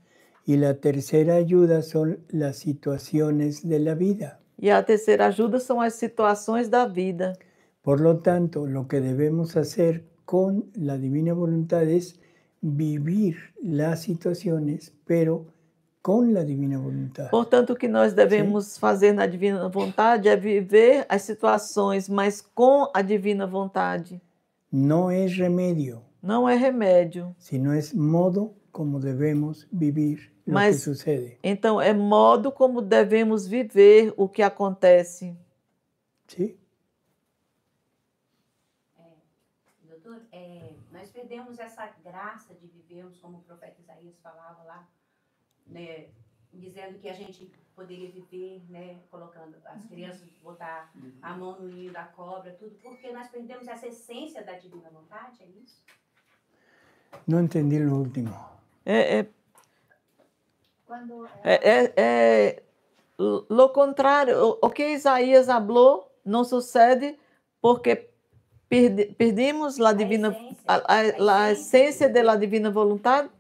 Y la tercera ayuda son las situaciones de la vida. E a terceira ajuda são as situações da vida. Por lo tanto, lo que debemos hacer con la divina voluntad es vivir las situaciones, pero com la divina vontade. Portanto, o que nós devemos fazer na divina vontade é viver as situações, mas com a divina vontade. Não é remédio. Não é remédio. Sino é modo como devemos viver o que sucede. Então, é modo como devemos viver o que acontece. Sim. Doutor, nós perdemos essa graça de vivermos como o profeta Isaías falava lá, né, dizendo que a gente poderia viver, né, colocando as crianças, botar a mão no ninho da cobra, tudo, porque nós perdemos essa essência da divina vontade, é isso? Não entendi o último. Quando lo contrário, o que Isaías falou não sucede porque perdimos a essência da divina vontade.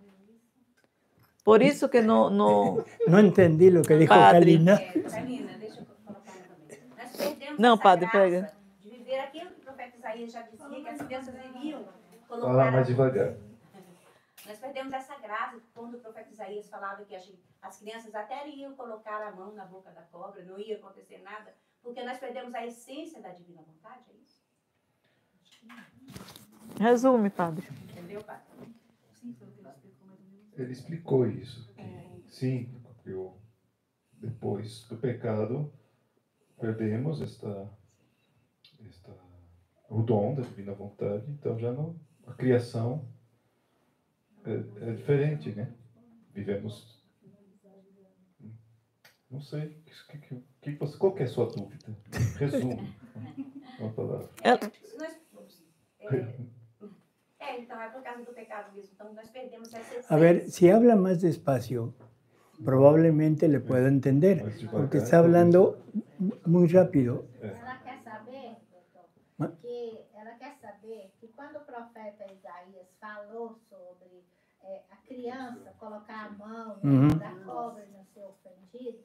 Por isso que não... No entendí lo que dijo Padre. Kalina. Kalina, deixa eu colocar também. Nós perdemos Não, essa padre, graça pega. de viver aquilo que o profeta Isaías já dizia, que as crianças iriam colocar... Fala mais devagar. Nós perdemos essa graça quando o profeta Isaías falava que as crianças até iriam colocar a mão na boca da cobra, não ia acontecer nada, porque nós perdemos a essência da divina vontade, é isso? Resume, padre. Entendeu, padre? Ele explicou isso. Sim, depois do pecado, perdemos o dom da divina vontade, então já não, a criação é diferente, né? Vivemos... Não sei, qual que é a sua dúvida? Resume uma palavra. Então é por causa do pecado mesmo. Então nós perdemos essa essência. A ver, si habla más despacio, probablemente le pueda entender, porque está hablando muy rápido. Ela quer saber que quando o profeta Isaías falou sobre a criança colocar a mão na cobra e não ser ofendido,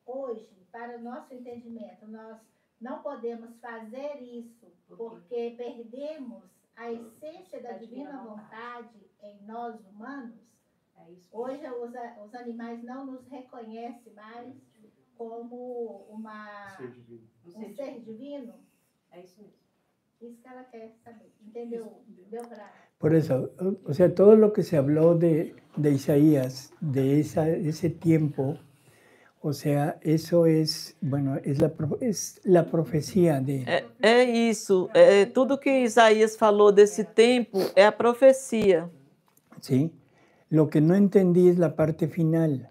hoje, para o nosso entendimento, nós não podemos fazer isso porque perdemos a essência da divina vontade em nós humanos. Hoje os animais não nos reconhecem mais como um ser divino. É isso mesmo. Isso que ela quer saber. ¿Entendeu? Deu para... Por eso, o sea, todo lo que se habló de Isaías, de ese tiempo, o sea, eso es, bueno, es la profecía de... É isso. Tudo que Isaías falou desse tempo é a profecia. ¿Sí? Lo que no entendí es la parte final.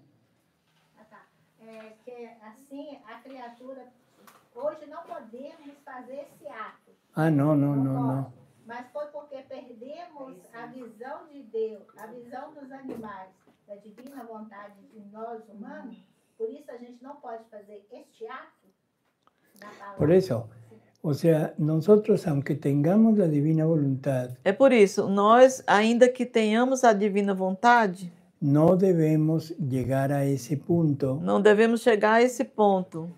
Que assim, a criatura... Hoje não podemos fazer esse ato. Ah, no. Mas foi porque perdemos a visão de Deus, a visão dos animais, da divina vontade de nós humanos. Por isso a gente não pode fazer este ato na palavra. Por eso, o sea, nosotros, aunque tengamos la divina voluntad, É por isso, nós, ainda que tenhamos a divina vontade, no debemos llegar a ese punto, não devemos chegar a esse ponto,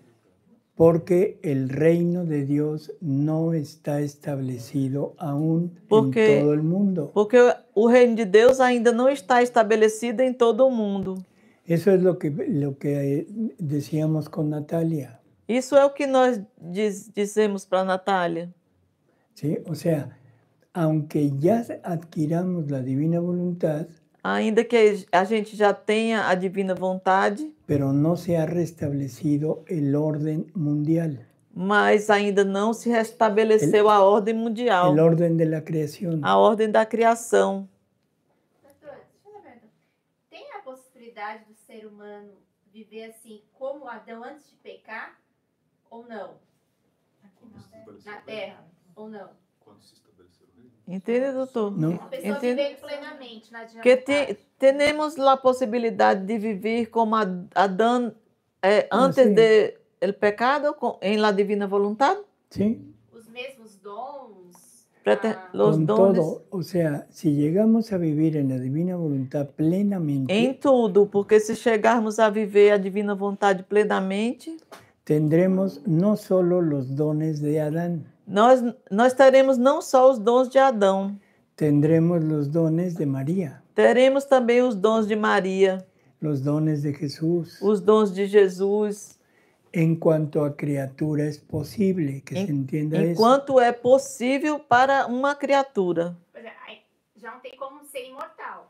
porque el reino de Dios no está establecido aún en todo el mundo. Porque o reino de Deus ainda não está estabelecido em todo o mundo. Eso es lo que decíamos con Natalia. Isso é o que nós dizemos para Natália. ¿Sí? O sea, aunque ya adquiramos la divina voluntad, ainda que a gente já tenha a divina vontade, pero no se ha restablecido el orden mundial. Mas ainda não se restabeleceu a ordem mundial. El orden de la creación. A ordem da criação. Doutor, deixa eu ver. Tem a possibilidade do ser humano viver assim como Adão antes de pecar? Ou não? Na Terra? Ou não? Entende, doutor? Não. A pessoa viver plenamente na divina que vontade. temos a possibilidade de viver como Adão antes do pecado, em la divina vontade? Sim. Os mesmos dons? Los con dones. todo, o sea, si llegamos a vivir en la divina voluntad plenamente, Em tudo, porque se chegarmos a viver a divina vontade plenamente, tendremos no solo los dones de Adán, nós teremos não só os dons de Adão, tendremos los dones de María, teremos também os dons de Maria, los dones de Jesús. os dons de Jesus. En cuanto a criatura es posible, que se entienda eso. Enquanto é possível para uma criatura. Pois é, aí já não tem como ser imortal,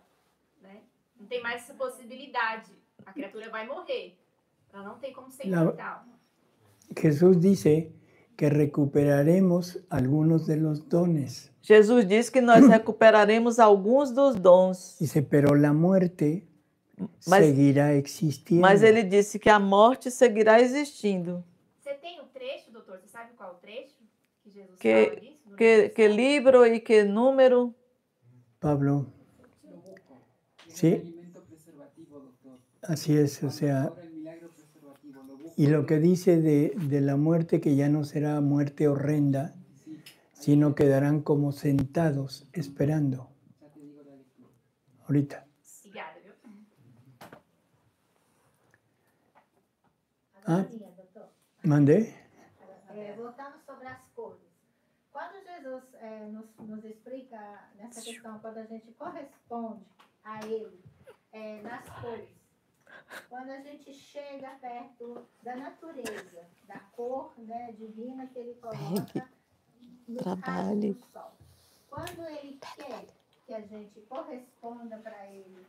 né? Não tem mais essa possibilidade. A criatura vai morrer. Ela não tem como ser imortal. Jesús dice que recuperaremos algunos de los dones. Jesus diz que nós recuperaremos alguns dos dons. Dice, pero la muerte seguirá existindo. Mas ele disse que a morte seguirá existindo. Você tem o trecho, doutor? Você sabe qual é o trecho que Jesus fala disso? Que livro e que número? Pablo. Sí. Así es, o sea, y lo que dice de la muerte, que ya no será muerte horrenda, sino quedarán como sentados esperando. Ahorita. Ah, mandé. Voltando sobre as cores. Quando Jesus nos explica nessa questão, quando a gente corresponde a Ele nas cores, quando a gente chega perto da natureza, da cor, né, divina que Ele coloca nos raios do sol. Quando Ele quer que a gente corresponda para Ele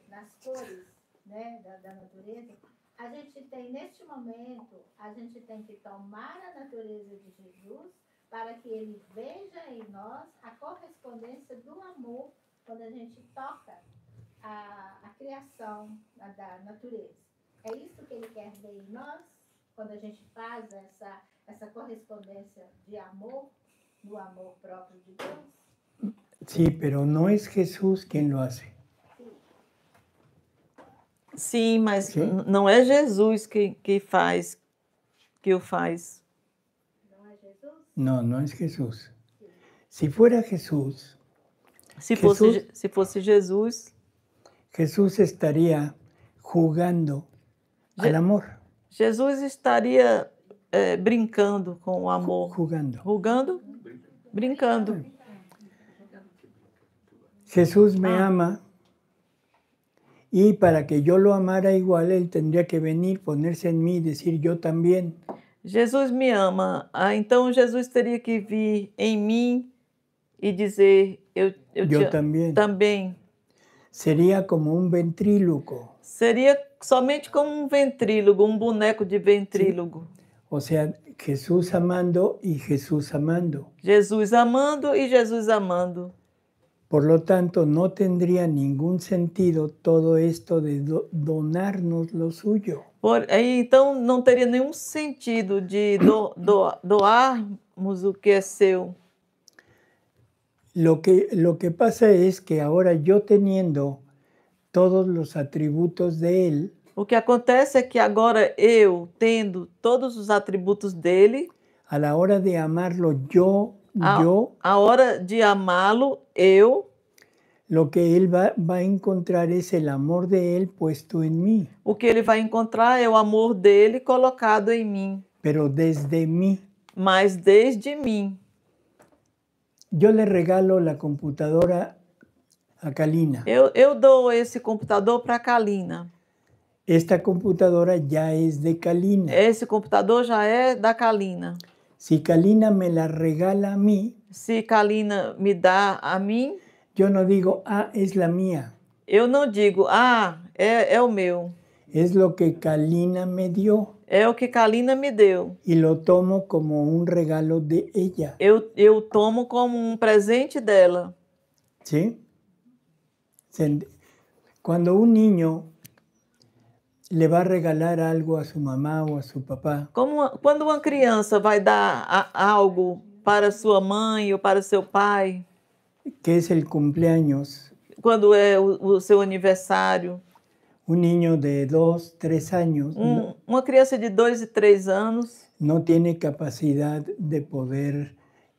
nas cores, né, da natureza, a gente tem, neste momento, a gente tem que tomar a natureza de Jesus para que Ele veja em nós a correspondência do amor quando a gente toca a criação da natureza. É isso que Ele quer ver em nós, quando a gente faz essa correspondência de amor, do amor próprio de Deus? Sí, pero no es Jesús quien lo hace. Sim, mas não é Jesus que o faz. Não é Jesus? No, no es Jesús. Si fuera Jesús, se fosse Jesus, Jesús estaría jugando al amor. Jesus estaria brincando com o amor. Jugando. Brincando. Jesús me ama. Y para que yo lo amara igual, Él tendría que venir, ponerse en mí y decir yo también. Jesus me ama. Então Jesus teria que vir em mim e dizer eu também. Sería como un ventríloco. Seria somente como um ventrílogo, um boneco de ventrílogo. Sí. O sea, Jesús amando y Jesús amando. Jesus amando e Jesus amando. Por lo tanto, no tendría ningún sentido todo esto de donarnos lo suyo. Então, não teria nenhum sentido de doarmos o que é seu. Lo que pasa es que ahora yo teniendo todos los atributos de Él, o que acontece é que agora eu, tendo todos os atributos dele, a la hora de amarlo a hora de amá-lo, lo que él va a encontrar es el amor de él puesto en mí. O que ele vai encontrar é o amor dele colocado em mim. Pero desde mí. Mas desde mim. Yo le regalo la computadora a Kalina. Eu dou esse computador para Kalina. Esta computadora ya es de Kalina. Esse computador já é da Kalina. Si Kalina me la regala a mí, se Kalina me dá a mim, yo no digo, es la mía. Eu não digo, é o meu. Es lo que Kalina me dio. É o que Kalina me deu. Y lo tomo como un regalo de ella. Eu tomo como um presente dela. ¿Sí? Cuando un niño le va a regalar algo a su mamá o a su papá. Quando uma criança vai dar algo para sua mãe ou para seu pai, que es el cumpleaños. Quando é o seu aniversário. Un niño de 2, 3 años. Uma criança de 2 e 3 anos. No tiene capacidad de poder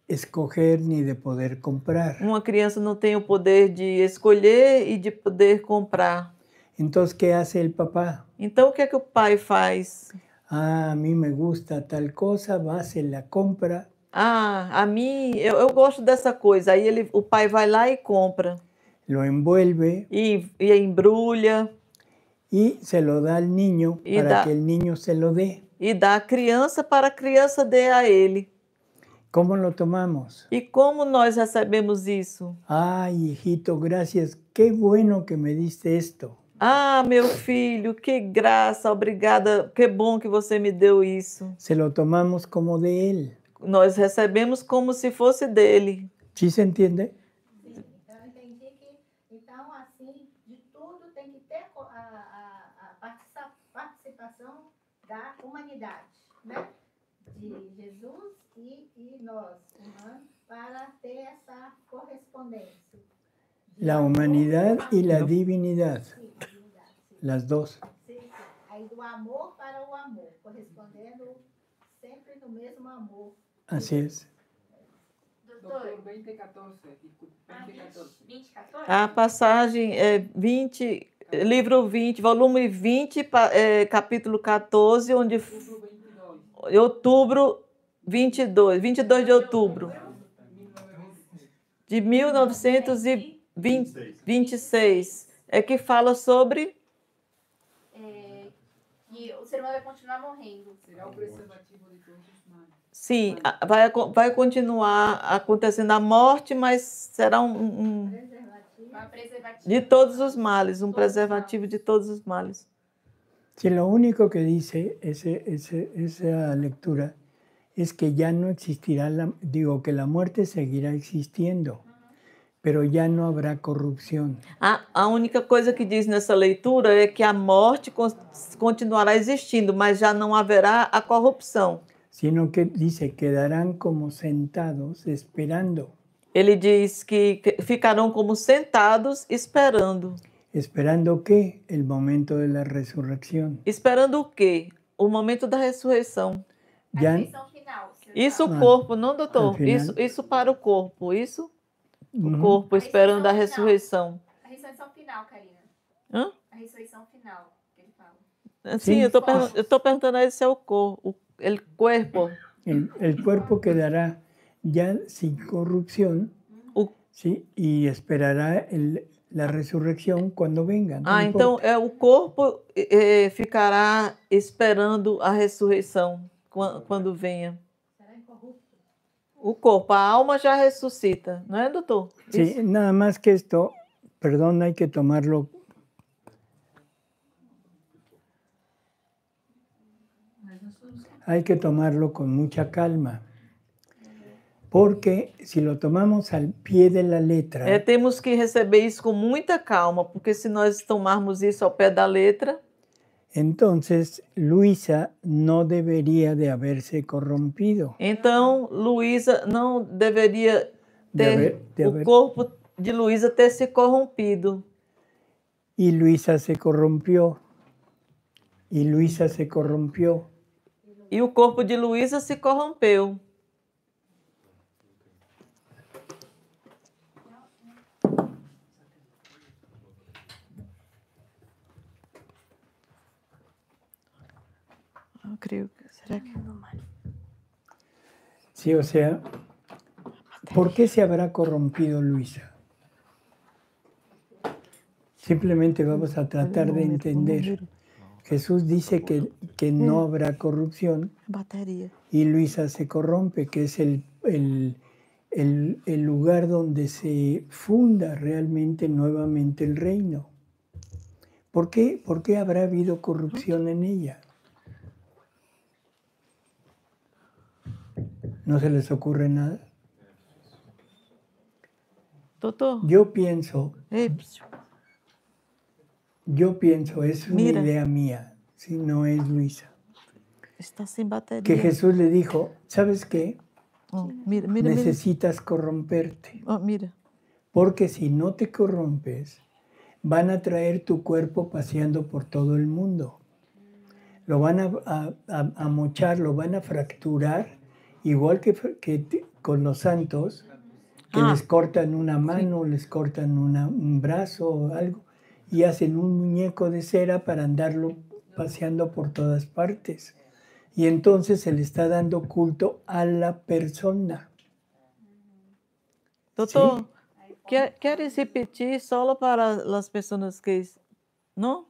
escoger ni de poder comprar. Uma criança não tem o poder de escolher e de poder comprar. Entonces, ¿qué hace el papá? Então, o que é que o pai faz? A mí me gusta tal cosa, va, se la compra. A mim, eu gosto dessa coisa. Aí o pai vai lá e compra. Lo envuelve. E embrulha. Y se lo da al niño para que el niño se lo dé. E dá a criança para a criança dê a ele. ¿Cómo lo tomamos? E como nós recebemos isso? Ay, hijito, gracias. Qué bueno que me diste esto. Meu filho, que graça, obrigada. Que bom que você me deu isso. Se lo tomamos como de él. Nós recebemos como se fosse dele. ¿Sí se entiende? Sim, então eu entendi que, então, assim, de tudo tem que ter a participação da humanidade, né? De Jesus e nós, humanos, para ter essa correspondência. La humanidad y la divinidad. las dos. Sim, sim. Aí do amor para o amor, correspondendo sempre no mesmo amor. Así es. Doutor, 2014. 2014? A passagem é 20, livro 20, volume 20, capítulo 14, onde outubro 22 de outubro de 1926, é que fala sobre que o ser humano vai continuar morrendo. Será o preservativo de todos os males. sim, vai continuar acontecendo a morte, mas será um de todos os males, um preservativo de todos os males. Sí, lo único que dice esa lectura es que ya no existirá, que la muerte seguirá existiendo, pero ya no habrá corrupción. A única coisa que diz nessa leitura é que a morte continuará existindo, mas já não haverá a corrupção. Sino que dice, quedarán como sentados esperando. Ele diz que ficarão como sentados esperando. ¿Esperando qué? El momento de la resurrección. Esperando o quê? O momento da ressurreição. A ressurreição final. Isso o corpo, não, doutor? Isso para o corpo, isso? O corpo esperando a ressurreição. A ressurreição final, Karina. Hã? A ressurreição final, que ele fala. Sim, eu estou perguntando a esse é o corpo. El cuerpo. El cuerpo quedará ya sin corrupción, ¿sí? Y esperará la resurrección cuando venga. Então o corpo ficará esperando a ressurreição quando venha. O corpo, a alma já ressuscita, não é, doutor? Sí, nada más que esto, perdón, hay que tomarlo. Hay que tomarlo con mucha calma, porque si lo tomamos al pie de la letra... temos que receber isso com muita calma, porque se nós tomarmos isso ao pé da letra... Entonces, Luisa no debería de haberse corrompido. Então, Luísa não deveria ter... o corpo de Luísa ter se corrompido. Y Luisa se corrompió. Y Luisa se corrompió. E o corpo de Luísa se corrompeu. Eu creio que... Será que... Sí, o sea, ¿por qué se habrá corrompido Luisa? Simplemente vamos a tratar de entender. Jesús dice que no habrá corrupción y Luisa se corrompe, que es el lugar donde se funda realmente nuevamente el reino. ¿Por qué habrá habido corrupción en ella? ¿No se les ocurre nada? Doutor. Yo pienso, es una idea mía, si no es Luisa. Está sin batería. Que Jesús le dijo, ¿sabes qué? Mira, necesitas corromperte. Mira. Porque si no te corrompes, van a traer tu cuerpo paseando por todo el mundo. Lo van a mochar, lo van a fracturar, igual que con los santos, que les cortan una mano, les cortan un brazo o algo, y hacen un muñeco de cera para andarlo paseando por todas partes. Y entonces se le está dando culto a la persona. Doutor, ¿sí? ¿Quieres repetir solo para las personas que... ¿No?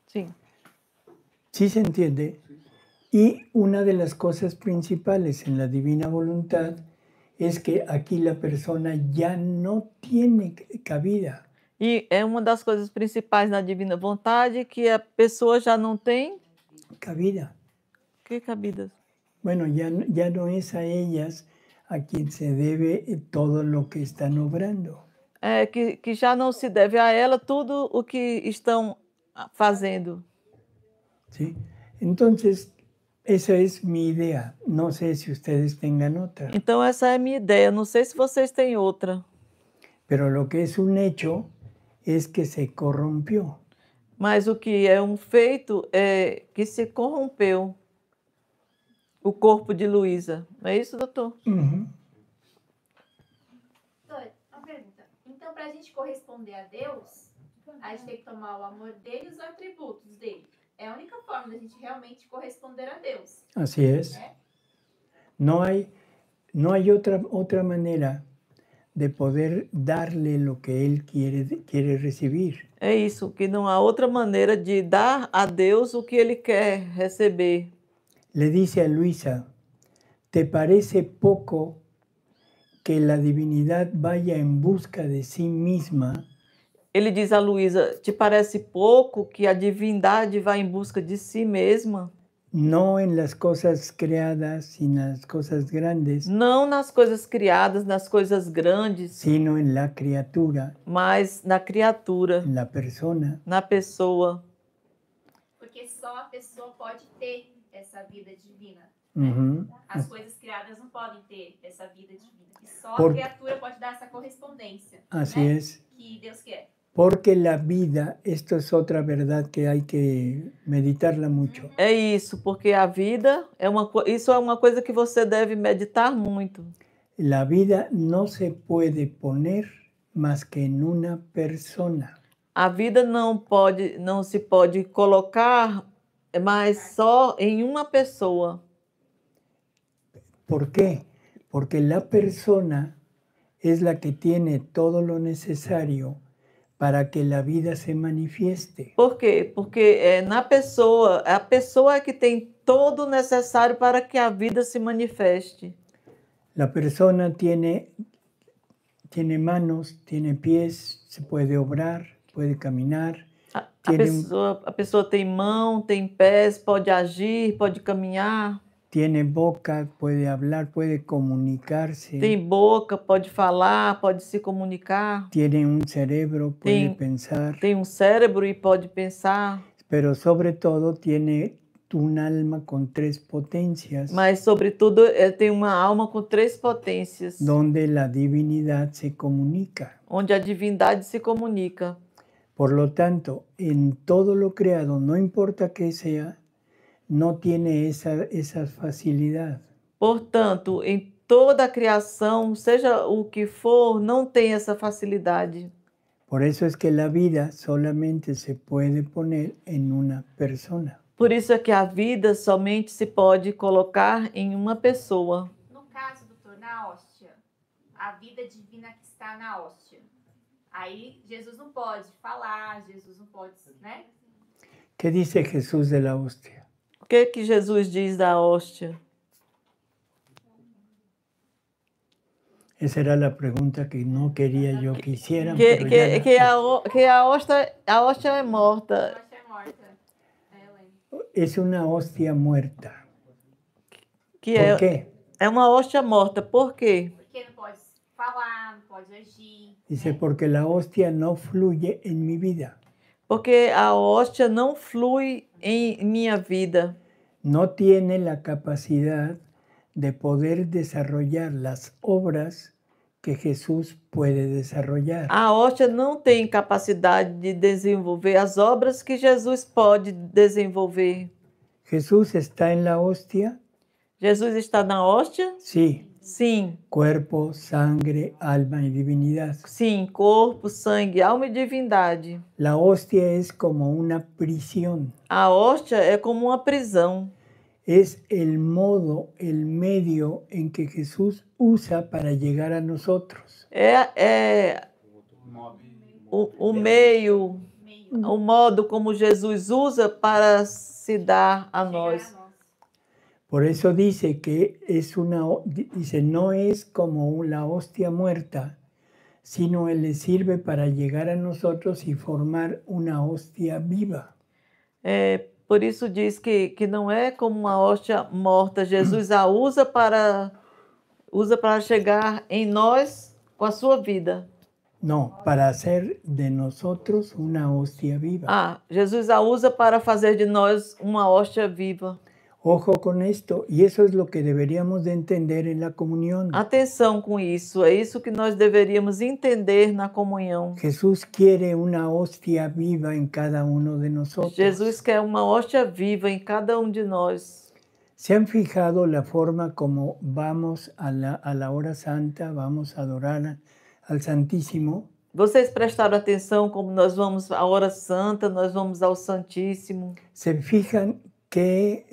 Sí. ¿Sí se entiende? Y una de las cosas principales en la divina voluntad es que aquí la persona ya no tiene cabida. E é uma das coisas principais na divina vontade que a pessoa já não tem cabida. ¿Qué cabidas? Bueno, ya no es a ellas a quien se debe todo lo que están obrando. É que já não se deve a ela tudo o que estão fazendo. Sí. Entonces, esa es mi idea. No sé si ustedes tengan otra. Então, essa é a minha ideia. Não sei se vocês têm outra. Pero lo que es un hecho es que se corrompió. Mas o que é um feito é que se corrompeu o corpo de Luísa. Não é isso, doutor? Uhum. Doutor, uma pergunta. Então, para a gente corresponder a Deus, a gente tem que tomar o amor dele e os atributos dele. É a única forma da gente realmente corresponder a Deus. Así es. No hay otra manera de poder darle lo que Él quiere recibir. É isso, que não há outra maneira de dar a Deus o que Ele quer receber. Le dice a Luisa, ¿te parece poco que la divinidad vaya en busca de sí misma? Ele diz a Luísa, te parece pouco que a divindade vá em busca de si mesma? No en las cosas creadas y en las cosas grandes, Não nas coisas criadas, nas coisas grandes, sino en la criatura, mas na criatura, en la persona. na pessoa. Porque só a pessoa pode ter essa vida divina. Ujú. As coisas criadas não podem ter essa vida divina. E só Por- a criatura pode dar essa correspondência. Así né? es. Que Deus quer. Porque la vida, esto es otra verdad que hay que meditarla mucho. É isso, porque a vida isso é uma coisa que você deve meditar muito. La vida no se puede poner más que en una persona. A vida não se pode colocar, mas só em uma pessoa. ¿Por qué? Porque la persona es la que tiene todo lo necesario para que la vida se manifieste. Por quê? Porque na pessoa, a pessoa é que tem todo o necessário para que a vida se manifeste. La persona tiene manos, tiene pies, se puede obrar, puede caminar. A Tiene, pessoa tem mão, tem pés, pode agir, pode caminhar, tiene boca, puede hablar, puede comunicarse. tem boca, pode falar, pode se comunicar, Tiene un cerebro, puede Tem- pensar. tem um cérebro e pode pensar, Pero sobre todo tiene un alma con 3 potencias, mas, sobretudo, tem uma alma com 3 potências, donde la divinidad se comunica. onde a divindade se comunica. Por lo tanto, en todo lo creado, no importa qué sea, no tiene esa facilidad. Portanto, em toda a criação, seja o que for, não tem essa facilidade. Por eso es que la vida solamente se puede poner en una persona. Por isso é que a vida somente se pode colocar em uma pessoa. No caso, doutor, na hóstia, a vida divina que está na hóstia. Aí Jesus não pode falar, Jesus não pode, né? ¿Qué dice Jesús de la hostia? O que Jesus diz da hóstia? Esa era la pregunta que no quería yo que hicieran, pero ya Que a hóstia é morta. A hóstia é morta. Eu lembro. es una hostia muerta. Que ¿Por qué? é uma hóstia morta. Por quê? Porque não pode falar, não pode agir. Dice, porque la hostia no fluye en mi vida. Porque a hóstia não flui em minha vida. No tiene la capacidad de poder desarrollar las obras que Jesús puede desarrollar. A hóstia não tem capacidade de desenvolver as obras que Jesus pode desenvolver. ¿Jesús está en la hostia? Jesus está na hóstia? Sí. Sim. Cuerpo, sangre, alma y divinidad. Sim, corpo, sangue, alma e divindade. La hostia es como una prisión. A hóstia é como uma prisão. Es el modo, el medio en que Jesús usa para llegar a nosotros. É o meio, o modo como Jesus usa para se dar a nós. Por eso dice que no es como la hostia muerta, sino Él le sirve para llegar a nosotros y formar una hostia viva. Por isso diz que não é como uma hóstia morta. Jesus a usa para chegar em nós com a sua vida. No, para hacer de nosotros una hostia viva. Jesus a usa para fazer de nós uma hóstia viva. Ojo con esto, y eso es lo que deberíamos de entender en la comunión. Atenção com isso, é isso que nós deveríamos entender na comunhão. Jesús quiere una hostia viva en cada uno de nosotros. Jesus quer uma hóstia viva em cada de nós. ¿Se han fijado la forma como vamos a la hora santa, vamos a adorar al Santísimo? Vocês prestaram atenção como nós vamos à hora santa, nós vamos ao Santíssimo? ¿Se fijan qué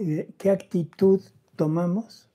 actitud tomamos?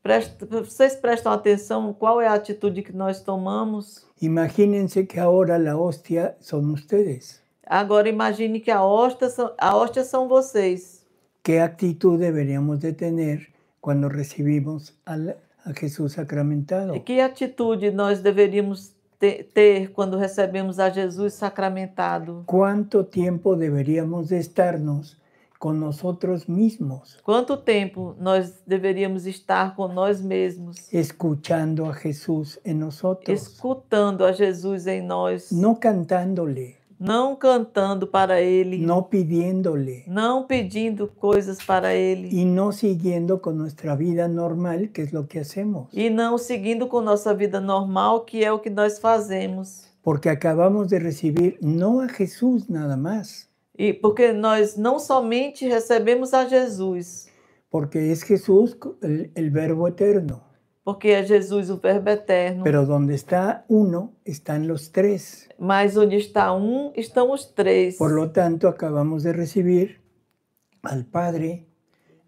Vocês prestam atenção qual é a atitude que nós tomamos? Imagínense que ahora la hostia son ustedes. Agora imagine que a hóstia são vocês. ¿Qué actitud deberíamos de tener cuando recibimos a Jesús sacramentado? E que atitude nós deveríamos ter quando recebemos a Jesus sacramentado? ¿Cuánto tiempo deberíamos de estarnos con nosotros mismos? Quanto tempo nós deveríamos estar com nós mesmos? Escuchando a Jesús en nosotros. Escutando a Jesus em nós. No cantándole. Não cantando para Ele. No pidiéndole. Não pedindo coisas para Ele. Y no siguiendo con nuestra vida normal, que es lo que hacemos. E não seguindo com nossa vida normal, que é o que nós fazemos. Porque acabamos de recibir no a Jesús nada más. E porque nós não somente recebemos a Jesus. Porque es Jesús el Verbo eterno. Porque é Jesus o Verbo eterno. Pero donde está uno, están los tres. Mas onde está um, estão os três. Por lo tanto, acabamos de recibir al Padre,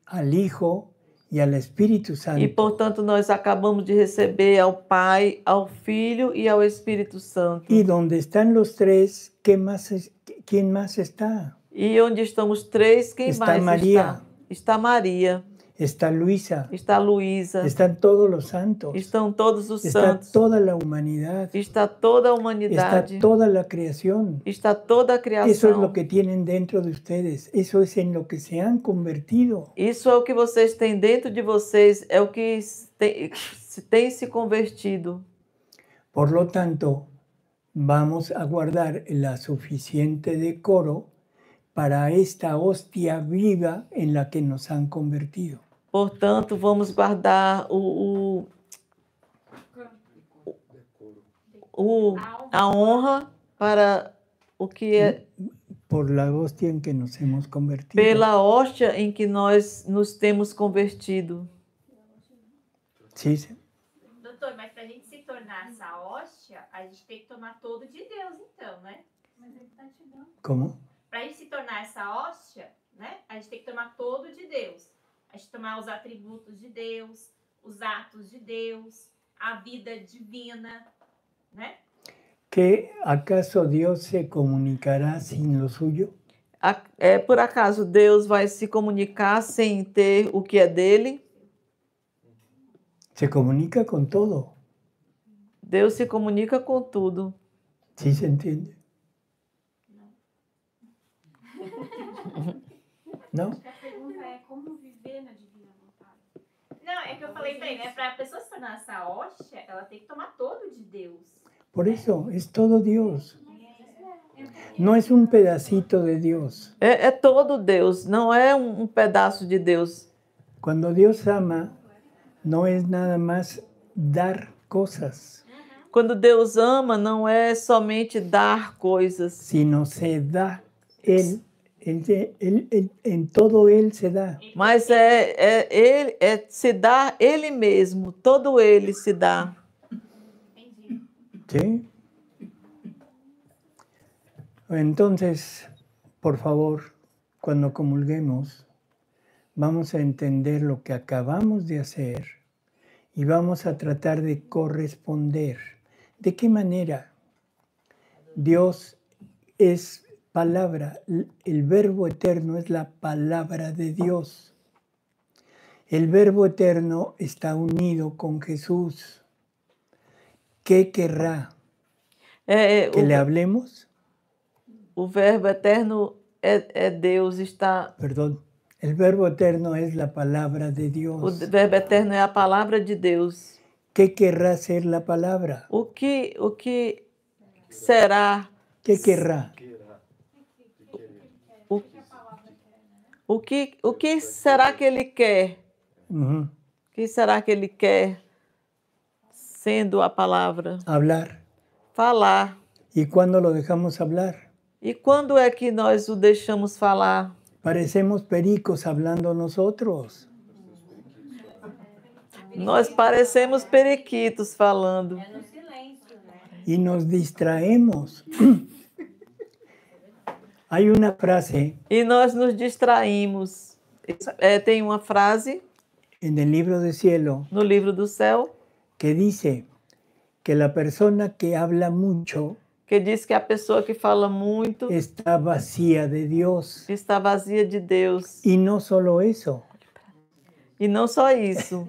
al Hijo y al Espíritu Santo. E, portanto, nós acabamos de receber ao Pai, ao Filho e ao Espírito Santo. Y donde están los tres, ¿quién más está? E onde estão os três, quem está mais María. está? Está Maria. Está Luisa. Está Luísa. Están todos los santos. Estão todos os está santos. Toda la humanidad. Está toda a humanidade. Está toda la creación. Está toda a criação. Eso es lo que tienen dentro de ustedes. Eso es en lo que se han convertido. Isso é o que vocês têm dentro de vocês, é o que tem se convertido. Por lo tanto, vamos a guardar la suficiente decoro para esta hostia viva en la que nos han convertido. Portanto, vamos guardar a honra para o que é... Por la hostia en que nos hemos convertido. Pela hóstia em que nós nos temos convertido. Sim, sim. Doutor, mas para a gente se tornar essa hóstia, a gente tem que tomar todo de Deus, então, né? Mas ele tá te dando. Como? Para a gente se tornar essa hóstia, né? A gente tem que tomar todo de Deus. A gente tomar os atributos de Deus, os atos de Deus, a vida divina, né? ¿Que acaso Dios se comunicará sin lo suyo? Por acaso Deus vai se comunicar sem ter o que é dele? Se comunica con todo. Deus se comunica com tudo. ¿Sí se entiende? Não? A pergunta é como viver na divina vontade. Não, é que eu falei bem, né? Para a pessoa se tornar essa hóstia, ela tem que tomar todo de Deus. Por eso, es todo Dios. No es un pedacito de Dios. É todo Deus, não é um pedaço de Deus. Cuando Dios ama, no es nada más dar cosas. Quando Deus ama, não é somente dar coisas. Sino se da Él. En todo Él se da. Mas se dá Ele mesmo, todo Ele se dá. ¿Sí? Entonces, por favor, cuando comulguemos, vamos a entender lo que acabamos de hacer y vamos a tratar de corresponder. ¿De qué manera? Dios es palabra, el Verbo eterno es la palabra de Dios. El Verbo eterno está unido con Jesús. ¿Qué querrá? ¿Que le hablemos? O Verbo eterno é Deus, está... Perdón. El Verbo eterno es la palabra de Dios. O Verbo eterno é a palavra de Deus. ¿Qué querrá ser la palabra? O que será? ¿Qué querrá? O que será que ele quer? Uhum. O que será que ele quer sendo a palavra? Hablar. Falar. ¿Y cuándo lo dejamos hablar? E quando é que nós o deixamos falar? Parecemos pericos hablando nosotros. Nós parecemos periquitos falando. É no silêncio, né? Y nos distraemos. Hay una frase E nós nos distraímos. Tem uma frase en el libro del cielo no livro do céu que dice que la persona que habla mucho que diz que a pessoa que fala muito está vacía de Dios. está vazia de Deus. Y no solo eso, E não só isso.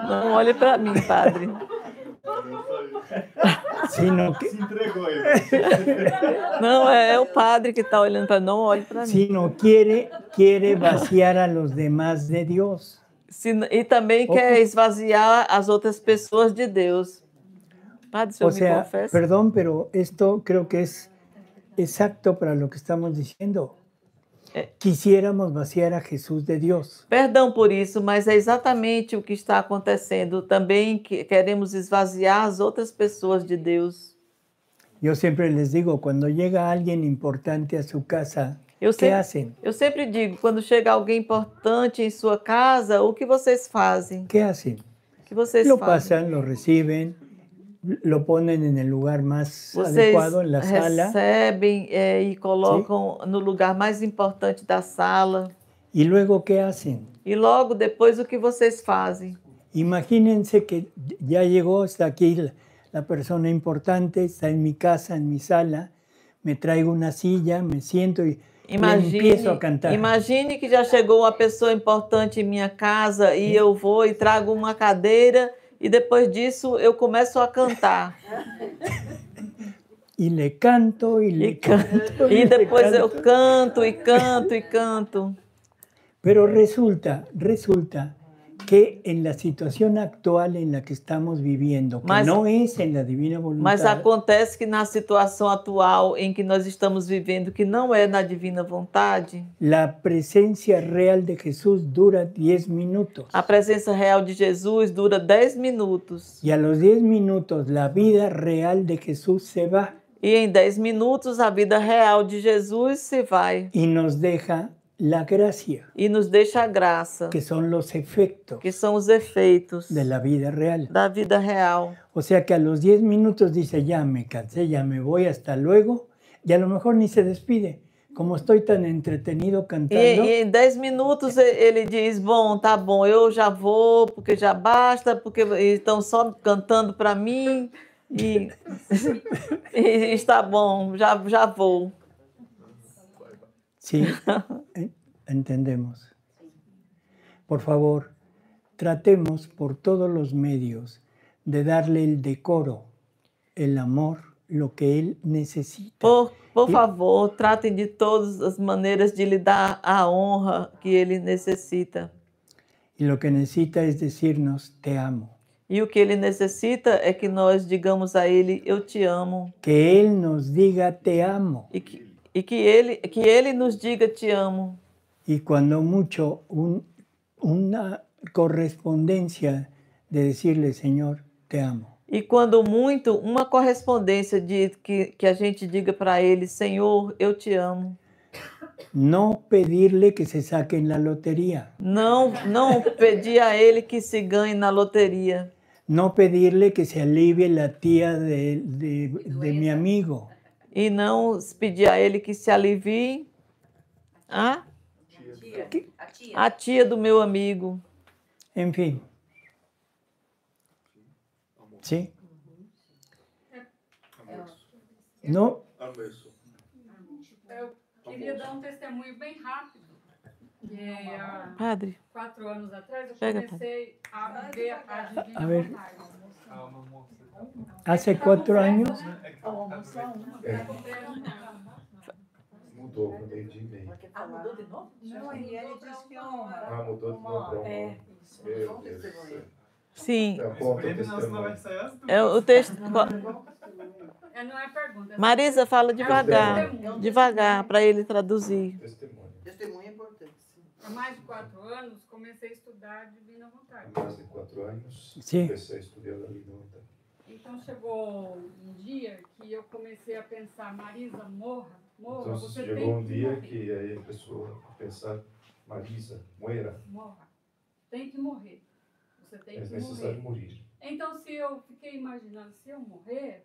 Não olhe para mim, padre. sino que, Se entregou aí. Não, é o padre que está olhando para não olhe para mim. sino quiere vaciar a los demás de Dios. E também quer esvaziar as outras pessoas de Deus. Padre, se eu O me sea, confesso. perdón, pero esto creo que es exacto para lo que estamos diciendo. Quisiéramos vaciar a Jesús de Dios. Perdão por isso, mas é exatamente o que está acontecendo. Também queremos esvaziar as outras pessoas de Deus. Yo siempre les digo, cuando llega alguien importante a su casa, Eu ¿qué sempre, hacen? eu sempre digo, quando chega alguém importante em sua casa, o que vocês fazem? ¿Qué hacen? O que vocês Lo fazem? pasan, lo reciben, lo ponen en el lugar más Vocês adecuado, en la sala, recebem e colocam no lugar mais importante da sala. y luego ¿qué hacen? E logo depois o que vocês fazem? Imagínense que ya llegó, está aquí la persona importante, está en mi casa, en mi sala, me traigo una silla, me siento y empiezo a cantar. Imagine que já chegou uma pessoa importante em minha casa e eu vou e trago uma cadeira e depois disso eu começo a cantar. Y le canto, y le canto. E le depois eu canto. canto e canto e canto. Pero resulta que en la situación actual en la que estamos viviendo, que no es en la divina voluntad, Mas acontece que na situação atual em que nós estamos vivendo, que não é na divina vontade, la presencia real de Jesús dura 10 minutos. a presença real de Jesus dura 10 minutos. Y a los 10 minutos la vida real de Jesús se va E em 10 minutos a vida real de Jesus se vai y nos deja la gracia, e nos deixa a graça, que son los efectos que são os efeitos de la vida real. da vida real. O sea que a los 10 minutos dice, ya me cansé, ya me voy, hasta luego, y a lo mejor ni se despide. Como estoy tan entretenido cantando, E em 10 minutos ele diz, bom, tá bom, eu já vou, porque já basta, porque estão só cantando para mim, e está bom, já vou. sí, entendemos. Por favor, tratemos por todos los medios de darle el decoro, el amor, lo que él necesita. Por favor, tratem de todas as maneiras de lhe dar a honra que ele necessita. Y lo que necesita es decirnos, te amo. E o que ele necessita é que nós digamos a ele, eu te amo. Que él nos diga, te amo. E que ele nos diga, te amo. Y cuando mucho, una correspondencia de decirle, Señor, te amo. E quando muito, uma correspondência de que a gente diga para ele, Senhor, eu te amo. No pedirle que se saquen la lotería. Não pedir a ele que se ganhe na loteria. No pedirle que se alivie la tía de mi amigo. E não pedir a ele que se alivie a tia do meu amigo. En fin. ¿Sí? No. Eu queria dar um testemunho bem rápido. Padre. 4 anos atrás, eu Pega, comecei a viver a divina A ver. vontade. Hace 4 años. Mudou, mudei de e-mail. Mudou de novo? Não, ele disse que honra. Mudou de novo. Meu Deus do céu. Sim. Conta o testemunho. É o texto. Não é pergunta. Marisa, fala devagar, para ele traduzir. Testemunho. Testemunho é importante. há mais de 4 anos, comecei a estudar a Divina Vontade. Há mais de 4 anos, Sim. comecei a estudar a Divina Vontade. Então chegou um dia que eu comecei a pensar, Marisa, morra, Então você chegou tem um que dia morrer. que aí a pessoa pensar, Marisa, muera, Morra. Tem que morrer. Você tem é que necessário morrer. morir. Então, se eu fiquei imaginando, se eu morrer,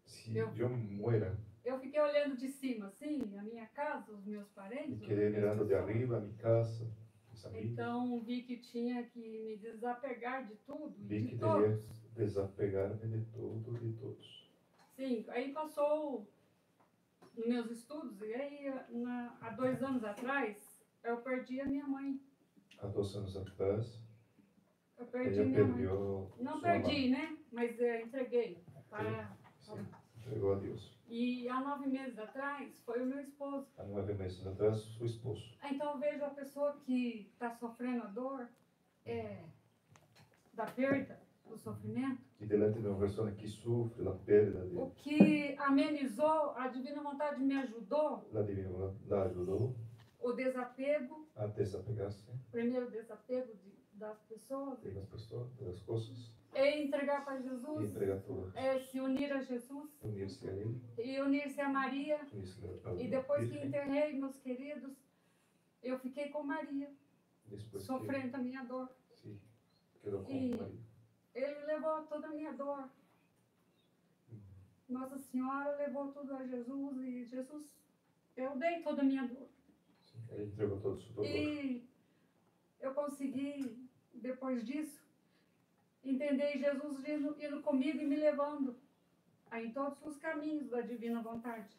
Se eu muera, eu fiquei olhando de cima, assim, a minha casa, os meus me parentes. quedé mirando de arriba, mi casa, mis amigos. Então, vi que tinha que me desapegar de tudo, Vi de que todos. teria desapegar-me de tudo, de todos. Sim, aí passou nos meus estudos, e aí, há 2 anos atrás, eu perdi a minha mãe. Há 2 anos atrás, Eu perdi ela minha mãe. perdeu Não sua perdi, mãe. né? Mas entreguei para... Sim, entregou a Deus. E há 9 meses atrás, foi o meu esposo. Há 9 meses atrás, seu esposo. Então, eu vejo a pessoa que está sofrendo a dor da perda, do sofrimento. E delante de uma pessoa que sofre a perda de O que amenizou, a Divina Vontade me ajudou, la Divina Vontade, ajudou o desapego, a desapegar-se primeiro o desapego das pessoas, das pessoas, das coisas, é entregar para e Jesus, entregar tudo, é se unir a Jesus unir-se a Ele, e unir-se a Maria. unir-se a E depois que Virgem. enterrei meus queridos, eu fiquei com Maria, Depois sofrendo a minha dor. sim, quedou com E Maria. ele levou toda a minha dor. Nossa Senhora levou tudo a Jesus e Jesus, eu dei toda a minha dor. Sim, ele entregou todo o seu dolor. E eu consegui, depois disso, entender Jesus indo comigo e me levando em todos os caminhos da Divina Vontade.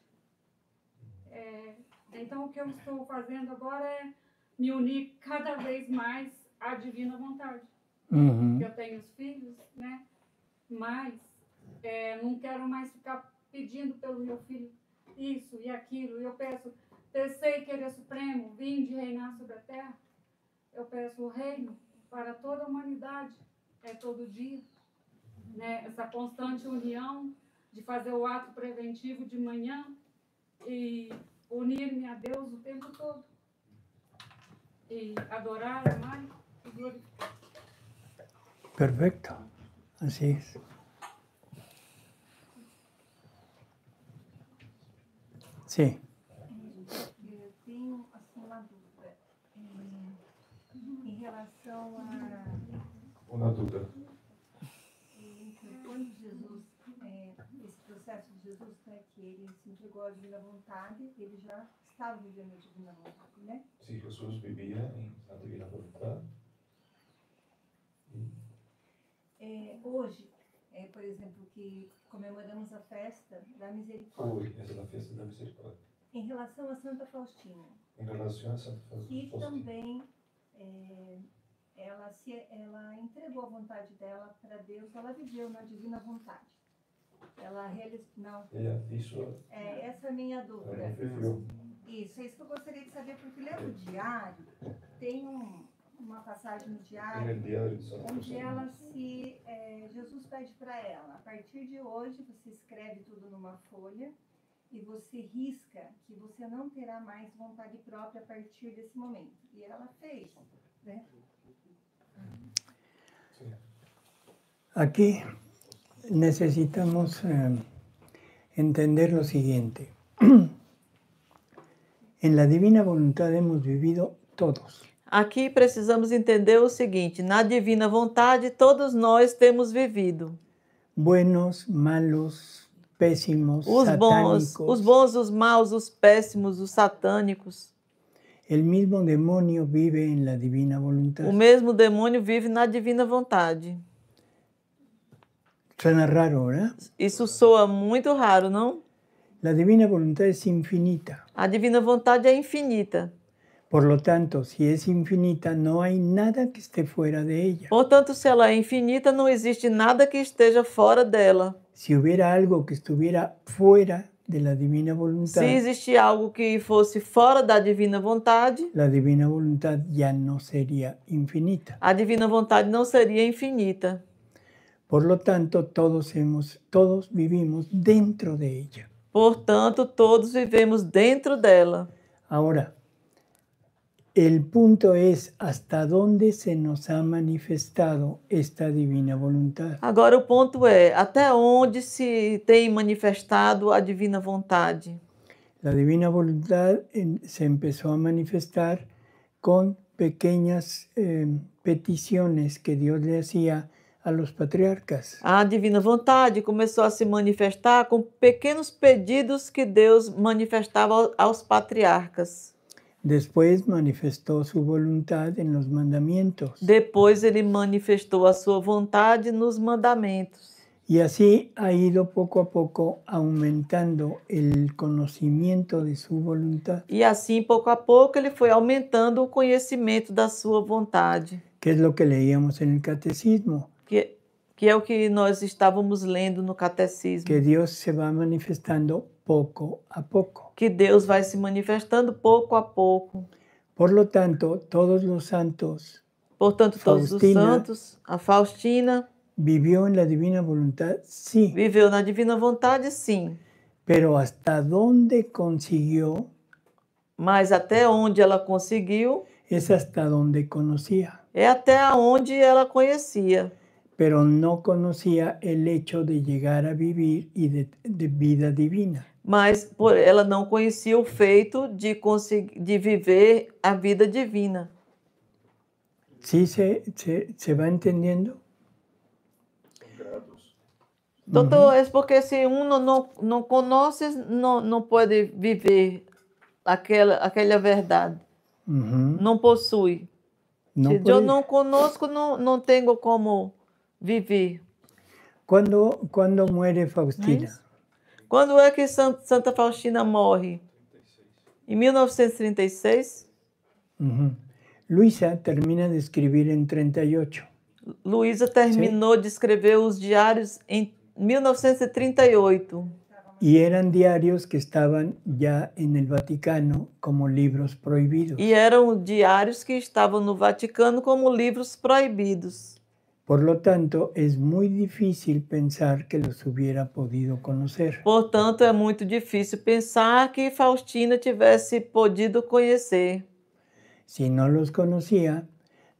Então, o que eu estou fazendo agora é me unir cada vez mais à Divina Vontade. Uhum. Eu tenho os filhos, né? Mas não quero mais ficar pedindo pelo meu filho isso e aquilo. Eu peço, descei querer supremo, vinde reinar sobre a terra. Eu peço o reino para toda a humanidade, todo dia. Né? Essa constante união de fazer o ato preventivo de manhã e unir-me a Deus o tempo todo. E adorar, amar e glorificar. Perfecto, así es. Sí. Eu tenho assim, uma dúvida em relação a Uma dúvida. quando Jesus, esse processo de Jesus, né, que ele se entregou à divina vontade, ele já estava vivendo a divina vontade, né? Sim, Jesus vivia na Divina Vontade. Hoje, por exemplo, que comemoramos a festa da misericórdia. Hoje, essa é a festa da misericórdia. Em relação a Santa Faustina. Em relação a Santa Faustina. Que também ela entregou a vontade dela para Deus, ela viveu na divina vontade. Ela realizou. Não. Essa é a minha dúvida. Ela viveu. Isso, é isso que eu gostaria de saber, porque lendo o diário, tem uma passagem no diário, onde ela Jesus pede para ela, a partir de hoje você escreve tudo numa folha e você risca que você não terá mais vontade própria a partir desse momento. E ela fez, né? Aquí necesitamos entender lo siguiente. En la divina voluntad hemos vivido todos. Aqui precisamos entender o seguinte: na divina vontade todos nós temos vivido. Buenos, malos, pésimos, os satánicos. Os bons, os maus, os péssimos, os satânicos. El mismo demonio vive en la divina voluntad. O mesmo demônio vive na divina vontade. Suena raro, ¿verdad? Isso soa muito raro, não? La divina voluntad es infinita. A divina vontade é infinita. Por lo tanto, si es infinita, no hay nada que esté fuera de ella. Portanto, se ela é infinita, não existe nada que esteja fora dela. Si hubiera algo que estuviera fuera de la divina voluntad, se existir algo que fosse fora da divina vontade, la divina voluntad ya no sería infinita. A divina vontade não seria infinita. Por lo tanto, todos vivimos dentro de ella. Portanto, todos vivemos dentro dela. Ahora, el punto es hasta dónde se nos ha manifestado esta divina voluntad. Agora o ponto é até onde se tem manifestado a divina vontade. La divina voluntad se empezó a manifestar con pequeñas peticiones que Dios le hacía a los patriarcas. A divina vontade começou a se manifestar com pequenos pedidos que Deus manifestava aos patriarcas. Después manifestó su voluntad en los mandamientos. Depois ele manifestou a sua vontade nos mandamentos. Y así ha ido poco a poco aumentando el conocimiento de su voluntad. E assim, pouco a pouco, ele foi aumentando o conhecimento da sua vontade. Que es lo que leíamos en el catecismo. Que é o que nós estávamos lendo no catecismo. Que Dios se va manifestando poco a poco. Que Deus vai se manifestando pouco a pouco. Por lo tanto, todos los santos, portanto, todos os santos, a Faustina, vivió en la divina voluntad, sí. Viveu na divina vontade, sim. Pero hasta dónde consiguió? Mas até onde ela conseguiu? Es hasta donde conocía. É até onde ela conhecia. Pero no conocía el hecho de llegar a vivir y de vida divina. Mas ela não conhecia o feito de viver a vida divina. ¿Sí se va entendiendo? Doutor, é porque se um não conhece, não pode viver aquela verdade. Não possui. Se eu não conosco, não tenho como viver. Quando muere Faustina? Quando é que Santa Faustina morre? Em 1936. Luisa termina de escribir em 38. Luísa terminou de escrever os diários em 1938. Y eran diarios que estaban ya en el Vaticano como libros prohibidos. E eram diários que estavam no Vaticano como livros proibidos. Por lo tanto, es muy difícil pensar que los hubiera podido conocer. Portanto, é muito difícil pensar que Faustina tivesse podido conhecer. Si no los conocía,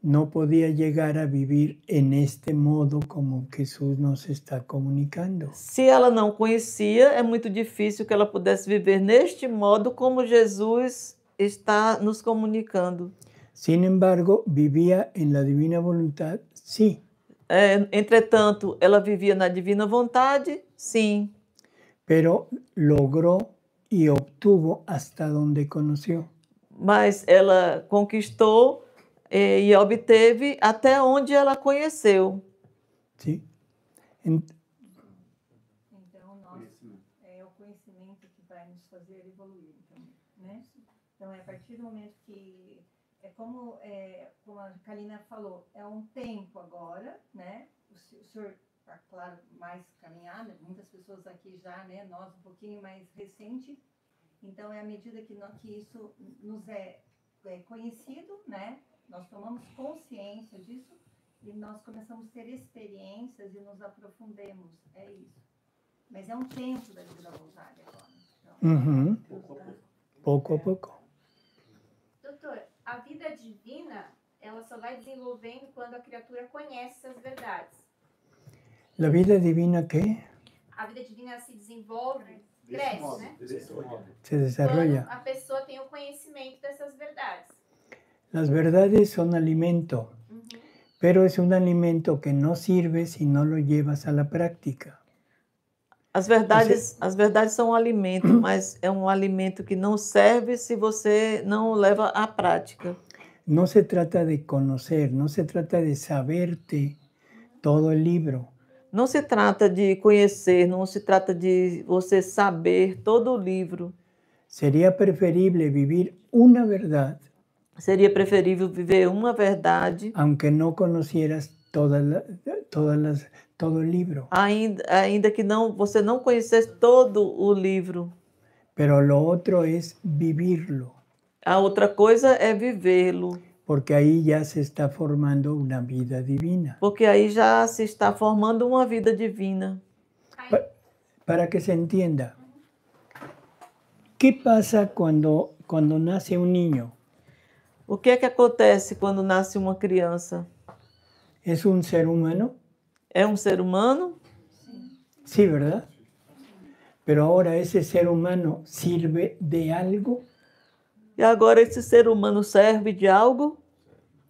no podía llegar a vivir en este modo como Jesús nos está comunicando. Se ela não conhecia, é muito difícil que ela pudesse viver neste modo como Jesus está nos comunicando. Sin embargo, vivía en la divina voluntad, sí. Entretanto, ela vivia na divina vontade, sim. Pero logró y obtuvo hasta donde conoció. Mas ela conquistou e obteve até onde ela conheceu. Sim. Então, é o conhecimento que vai nos fazer evoluir, né? Então, é a partir do momento que como a Kalina falou, é um tempo agora, né? O senhor está, claro, mais caminhado, muitas pessoas aqui já, né? Nós um pouquinho mais recente. Então, é à medida que isso nos é conhecido, né? Nós tomamos consciência disso e nós começamos a ter experiências e nos aprofundemos. É isso. Mas é um tempo da vida voluntária agora. Então, Pouco a pouco. Doutor, a vida divina, ela só vai desenvolvendo quando a criatura conhece essas verdades. La vida divina, ¿qué? A vida divina se desenvolve, cresce, né? Se desarrolla. Quando a pessoa tem o conhecimento dessas verdades. Las verdades son alimento, pero es un alimento que no sirve si no lo llevas a la práctica. As verdades são um alimento, mas é um alimento que não serve se você não leva à prática. No se trata de conocer, no se trata de saberte todo el libro. Não se trata de conhecer, não se trata de você saber todo o livro. Sería preferible vivir una verdad. Seria preferível viver uma verdade. Aunque no conocieras todo el libro. Ainda que você não conhecesse todo o livro. Pero lo otro es vivirlo. A outra coisa é vivê-lo. Porque ahí ya se está formando una vida divina. Porque aí já se está formando uma vida divina. Para que se entienda. ¿Qué pasa cuando nace un niño? O que é que acontece quando nasce uma criança? ¿Es un ser humano? É um ser humano? Sí, ¿verdad? Pero ahora ese ser humano sirve de algo, E agora esse ser humano serve de algo?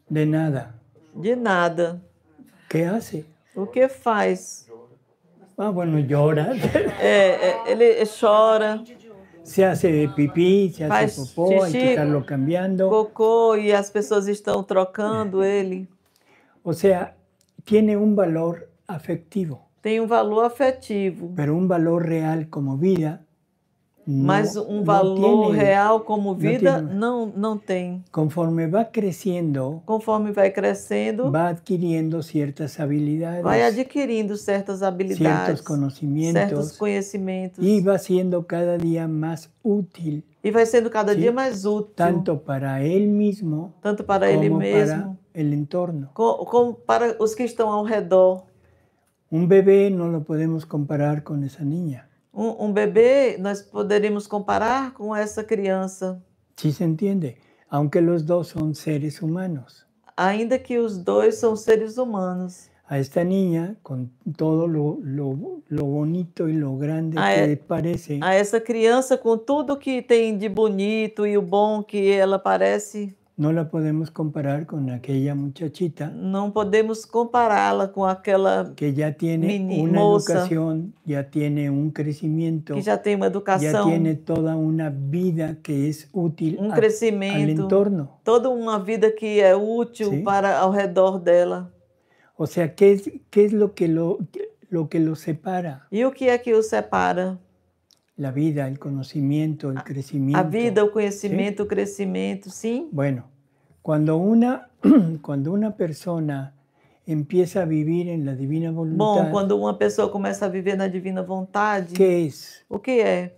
de nada. De nada. ¿Qué hace? O que faz? Ah, bueno, llora, Ele chora, se hace pipí, se hace faz popó, hay que xixi, estarlo cambiando. cocô e as pessoas estão trocando ele. O sea, tiene un valor afectivo, Tem um valor afetivo, pero un valor real como vida. mas um valor real como vida tiene. não tem. Conforme va creciendo, Conforme vai crescendo, va adquiriendo ciertas habilidades, vai adquirindo certas habilidades, ciertos conocimientos, certos conhecimentos. y va siendo cada día más útil, E vai sendo cada ¿sí? dia mais útil, tanto para él mismo tanto para ele como mesmo, para el entorno. como para os que estão ao redor. Un bebé no lo podemos comparar con esa niña. Um bebê, nós poderíamos comparar com essa criança, ¿Sí se entiende? Aunque los dos son seres humanos. ainda que os dois são seres humanos. A esta niña, con todo lo bonito y lo grande que parece, A essa criança, com tudo que tem de bonito e o bom que ela parece, no la podemos comparar con aquella muchachita não podemos compará-la com aquela que ya tiene una moça educación, ya tiene un crecimiento, que já tem uma ya educação, tiene toda una vida que es útil al crescimento, entorno. toda uma vida que é útil Sí. para ao redor dela. O sea, ¿qué es lo que lo separa? E o que é que os separa? La vida, el conocimiento, el crecimiento. A vida, o conhecimento, ¿sí? o crescimento, sim. Bueno, cuando una persona empieza a vivir en la divina voluntad, Bom, quando uma pessoa começa a viver na divina vontade, ¿qué es? o que é?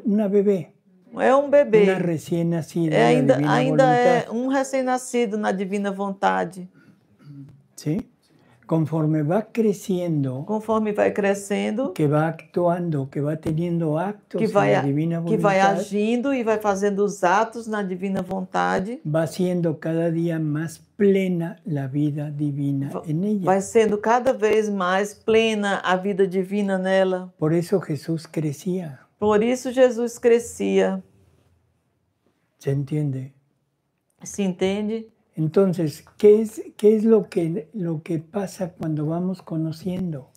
Una bebé. É um bebê. Una recién nacida en la divina Ainda é voluntad. um recém-nascido na divina vontade. ¿Sí? Conforme va creciendo, Conforme vai crescendo, que va actuando, que va teniendo actos que vai, en la divina que vai voluntad, agindo e vai fazendo os atos na divina vontade, va siendo cada día más plena la vida divina en ella. vai sendo cada vez mais plena a vida divina nela. Por eso Jesús crecía. Por isso Jesus crescia. ¿Se entiende? Se entende? Entonces, ¿qué es lo que pasa cuando vamos conociendo?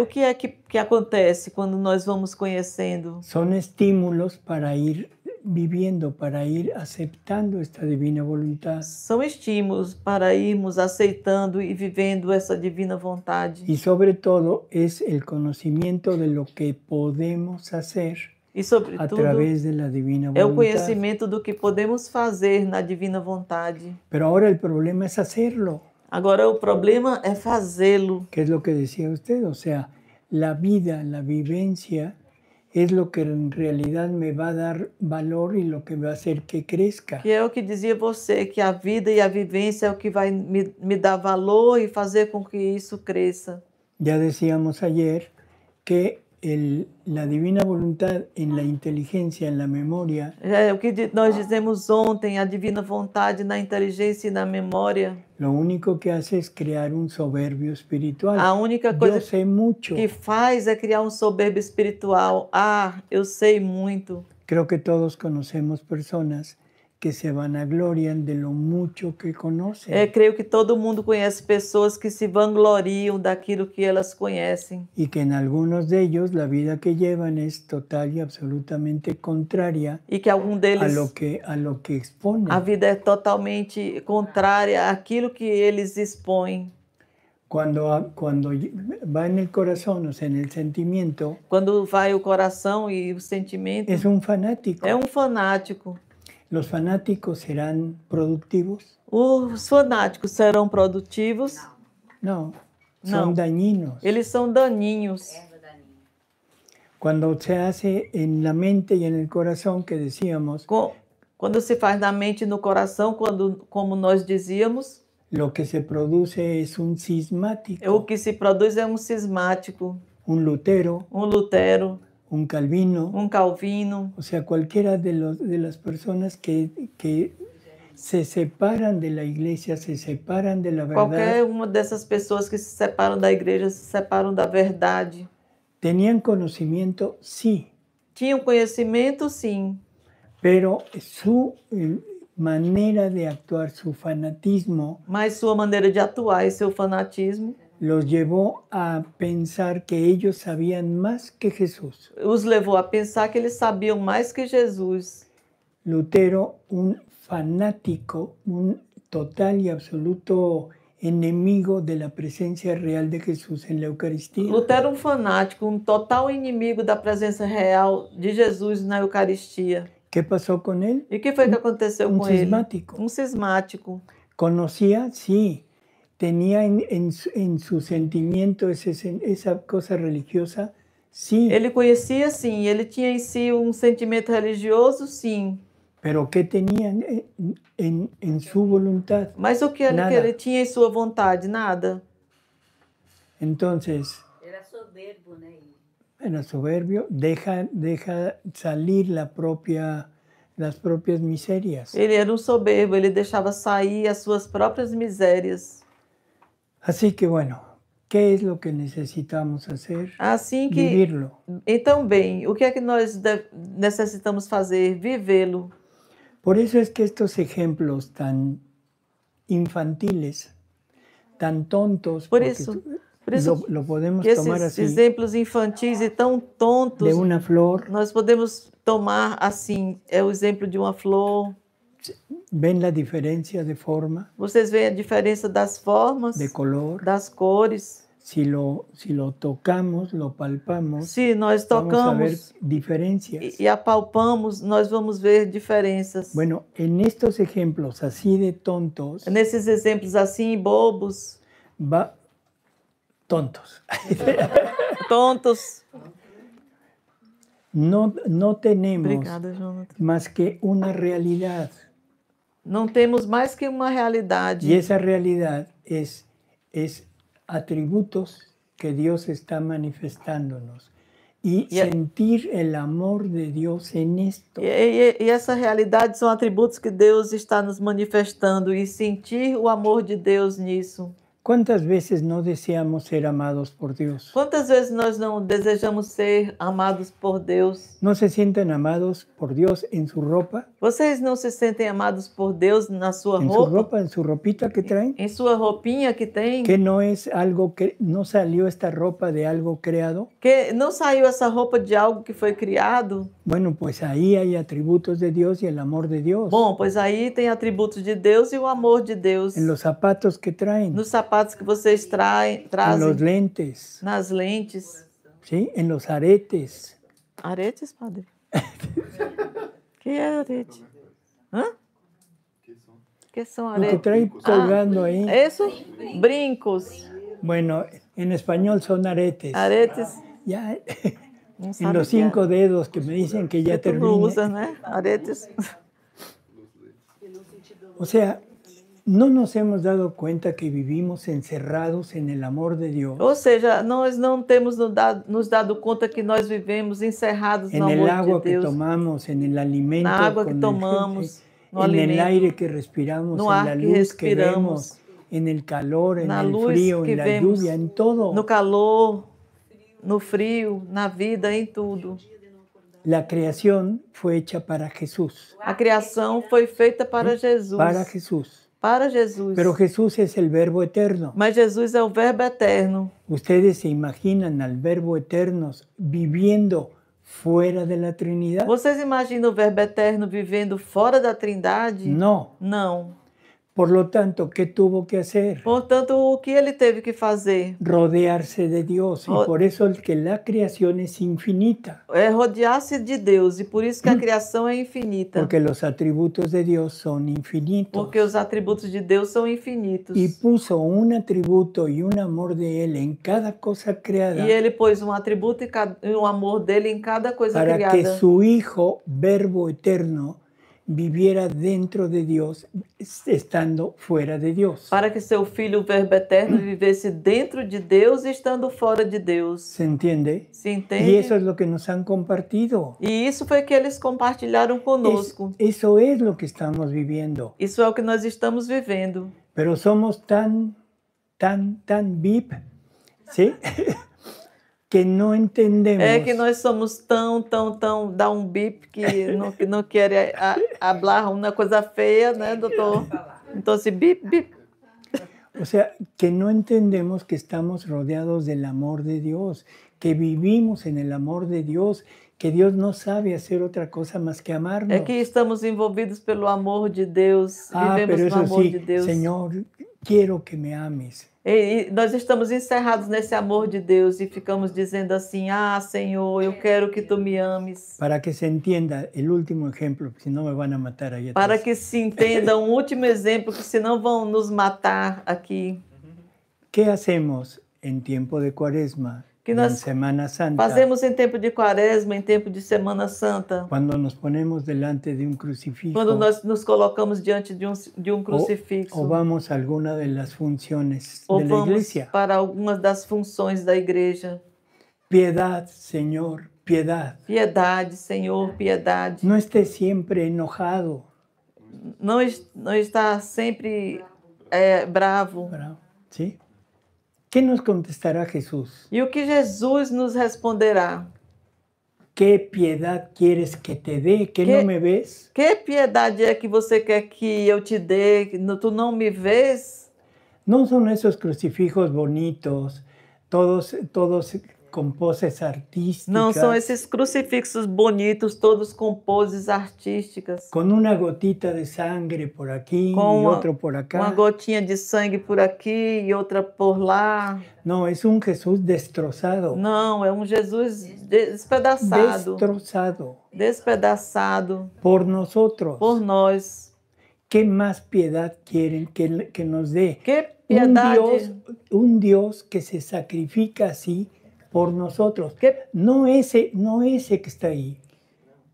O que é que acontece quando nós vamos conhecendo? Son estímulos para ir viviendo, para ir aceptando esta divina voluntad. São estímulos para irmos aceitando e vivendo essa divina vontade. Y sobre todo es el conocimiento de lo que podemos hacer E, sobretudo, a través de la divina é o voluntad. conhecimento do que podemos fazer na divina vontade. Pero ahora el problema es hacerlo. Agora, o problema é fazê-lo. Que es lo que decía usted, o sea, la vida, la vivencia es lo que en realidad me va a dar valor y lo que va a hacer que crezca. Que é o que dizia você, que a vida e a vivência é o que vai me dar valor e fazer com que isso cresça. Ya decíamos ayer que la divina voluntad en la inteligencia, en la memoria, É o que nós dizemos ontem, a divina vontade na inteligência e na memória. lo único que hace es crear un soberbio espiritual. A única coisa Yo sé mucho. que faz é criar um soberbo espiritual. Ah, eu sei muito. Creo que todos conocemos personas que se vanaglorian de lo mucho que conocen. Creio que todo mundo conhece pessoas que se vangloriam daquilo que elas conhecem. Y que en algunos de ellos la vida que llevan es total y absolutamente contraria E que algum deles a lo que exponen. a vida é totalmente contrária àquilo que eles expõem. Cuando va en el corazón, o sea, en el sentimiento, Quando vai o coração e o sentimento, es un fanático. é um fanático. ¿Los fanáticos serán productivos? Os fanáticos serão produtivos? No, son Não. dañinos. Eles são daninhos. Cuando se hace en la mente y en el corazón, que decíamos, Quando se faz na mente e no coração, como nós dizíamos, lo que se produce es un cismático, o que se produz é um cismático, un Lutero, um Lutero, un Calvino, Calvino, o sea, cualquiera de las personas que se separan de la iglesia, se separan de la verdad. Qualquer uma dessas pessoas que se separam da igreja, se separam da verdade. Tenían conocimiento, sí. Tinham conhecimento, sim. Pero su manera de actuar, su fanatismo, mas sua maneira de atuar e seu fanatismo los llevó a pensar que ellos sabían más que Jesús. Os levou a pensar que eles sabiam mais que Jesus. Lutero, un fanático, un total y absoluto enemigo de la presencia real de Jesús en la Eucaristía. Lutero, fanático, total inimigo da presença real de Jesus na Eucaristia. ¿Qué pasó con él? E o que foi que aconteceu com cismático. ele? Cismático. Conocía, sí. Tenía en su sentimiento esa cosa religiosa, sí. Ele conhecia, sim. Ele tinha em si sentimento religioso, sim. Pero ¿qué tenía en su voluntad? Mas o que ele tinha em sua vontade? Nada. Entonces, era soberbo, né? Era soberbio, deja salir las propias miserias. Ele era soberbo, ele deixava sair as suas próprias misérias. Así que bueno, ¿qué es lo que necesitamos hacer? Assim que, vivirlo. Então, bem, o que é que nós necessitamos fazer? Vivê-lo. Por eso es que estos ejemplos tan infantiles, tan tontos, por isso lo podemos que tomar así, exemplos infantis e tão tontos, de una flor, nós podemos tomar assim, é o exemplo de uma flor. ¿Ven la diferencia de forma? Vocês veem a diferença das formas, de color, das cores. Si lo tocamos, lo palpamos, se nós tocamos, vamos a ver diferencias. E apalpamos, nós vamos ver diferenças. Bueno, en estos ejemplos así de tontos, nesses exemplos assim bobos, tontos. Tontos. No tenemos Obrigada, más que una realidad. Não temos mais que uma realidade. Y esa realidad es atributos que Dios está manifestándonos. Y sentir el amor de Dios en esto. E essa realidade são atributos que Deus está nos manifestando e sentir o amor de Deus nisso. ¿Cuántas veces no deseamos ser amados por Dios? Quantas vezes nós não desejamos ser amados por Deus? ¿No se sienten amados por Dios en su ropa? Vocês não se sentem amados por Deus na sua roupa? ¿En su ropa, en su ropita que traen? Em sua roupinha que tem? Que no es algo que no salió esta ropa de algo creado? Que não saiu essa roupa de algo que foi criado? Bueno, pues ahí hay atributos de Dios y el amor de Dios. Bom, pois aí tem atributos de Deus e o amor de Deus. En los zapatos que traen. Nos sapatos que vocês trazem. En los lentes. Nas lentes. Sí, en los aretes. Aretes, padre? Que é arete? Hã? Que são aretes? Lo que trae colgando ahí. Eso, brincos. Bueno, en español son aretes. Aretes. Ya, en los 5 dedos que me dicen que ya terminé. Tú usas, né? Aretes. O sea, no nos hemos dado cuenta que vivimos encerrados en el amor de Dios. Ou seja, nós não temos nos dado conta que nós vivemos encerrados no amor de Deus. En el agua que tomamos, en el alimento, na água que tomamos, no en alimento, el aire que respiramos, no en ar la que luz que respiramos, vemos, en el calor, en na el luz frío, que en la vemos, lluvia, en todo. No calor, no frio, na vida, em tudo. La creación fue hecha para Jesús. A criação foi feita para Jesus. Para Jesús. Para Jesus. Pero Jesús es el verbo eterno. Mas Jesus é o verbo eterno. ¿Ustedes se imaginan al verbo eterno viviendo fuera de la Trinidad? Vocês imaginam o verbo eterno vivendo fora da Trindade? No. Não. Por lo tanto, ¿qué tuvo que hacer? Portanto, o que ele teve que fazer? Rodearse de Dios. Y por eso es que la creación es infinita. É rodear-se de Deus. E por isso que a criação é infinita. Porque los atributos de Dios son infinitos. Porque os atributos de Deus são infinitos. Y puso un atributo y un amor de Él en cada cosa creada. E ele pôs um atributo e um amor dele em cada coisa criada. Para que su Hijo, verbo eterno, viviera dentro de Dios estando fuera de Dios. Para que seu Filho, o Verbo Eterno, vivesse dentro de Deus e estando fora de Deus. ¿Se entiende? Se entende? Y eso es lo que nos han compartido. E isso foi que eles compartilharam conosco. Eso es lo que estamos viviendo. Isso é o que nós estamos vivendo. Pero somos tan VIP, ¿sí? Que no entendemos. É que nós somos tão, dá um bip que não quer falar uma coisa feia, né, doutor? Então, se bip. O sea, que no entendemos que estamos rodeados del amor de Dios, que vivimos en el amor de Dios, que Dios no sabe hacer otra cosa más que amarnos. É que estamos envolvidos pelo amor de Deus, vivemos pero no eso amor sí, de Deus. Señor, quiero que me ames. E nós estamos encerrados nesse amor de Deus e ficamos dizendo assim, Senhor, eu quero que Tu me ames. Para que se entienda el último ejemplo, si no me van a matar ahí atrás. Para que se entenda um último exemplo, que senão vão nos matar aqui. ¿Qué hacemos en tiempo de Cuaresma, que en nós Semana Santa? Fazemos em tempo de Quaresma, em tempo de Semana Santa. Cuando nos ponemos delante de un crucifijo. Quando nós nos colocamos diante de um crucifixo. O vamos a alguna de las funciones ou de la vamos iglesia. Para algumas das funções da igreja. Piedad, Señor, piedad. Piedade, Senhor, piedade. No esté siempre enojado. Não está sempre bravo. ¿Sí? ¿Qué nos contestará Jesús? E o que Jesus nos responderá? ¿Qué piedad quieres que te dé? ¿Que no me ves? Que piedade é que você quer que eu te dê? Tu não me vês? No son esos crucifijos bonitos, todos com poses artísticas. Não são esses crucifixos bonitos, todos com poses artísticas. Com uma gotita de sangue por aqui e outro por acá. Uma gotinha de sangue por aqui e outra por lá. Não, é um Jesus destroçado. Não, é um Jesus despedaçado. Despedaçado. Por nosotros. Por nós. Que mais piedade querem que nos dê? Que piedade. Um Deus que se sacrifica assim por nosotros. No ese que está ahí.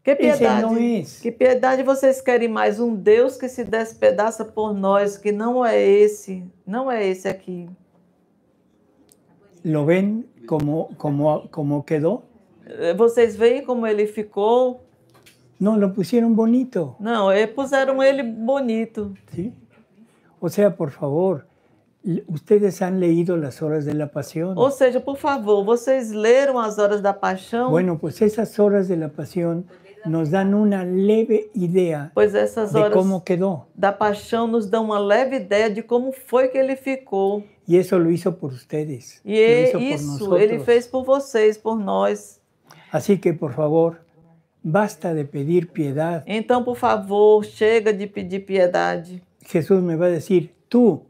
Que piedade, ese no es. Que piedade vocês querem mais? Um Deus que se despedaça por nós, que não é esse aqui. ¿Lo ven como quedó? Vocês veem como ele ficou? No, lo pusieron bonito. Não, puseram ele bonito. ¿Sí? O sea, por favor, ustedes han leído las horas de la pasión. Ou seja, por favor, vocês leram as horas da paixão? Bueno, pues esas horas de la pasión nos dan una leve idea de cómo quedó. Da paixão nos dão uma leve ideia de como foi que ele ficou. Y eso lo hizo por ustedes. E isso ele fez por vocês, por nós. Así que, por favor, basta de pedir piedad. Então, por favor, chega de pedir piedade. Jesús me va a decir, tú,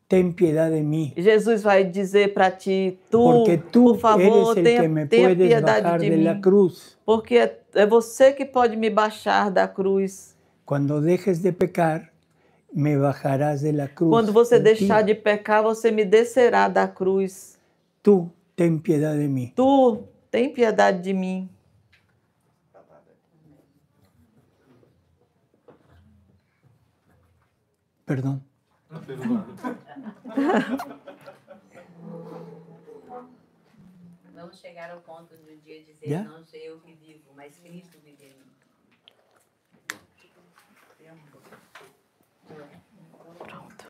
ten piedad de mí. Jesus vai dizer para ti, porque tú por favor, eres el que me puedes bajar de la cruz. Porque é você que pode me baixar da cruz. Cuando dejes de pecar, me bajarás de la cruz. Quando você deixar de pecar, você me descerá da cruz. Tú, ten piedad de mí. Tu, tem piedade de mim. Perdão. Vamos chegar ao ponto do dia de dizer, não sou eu que vivo, mas Cristo vive em mim.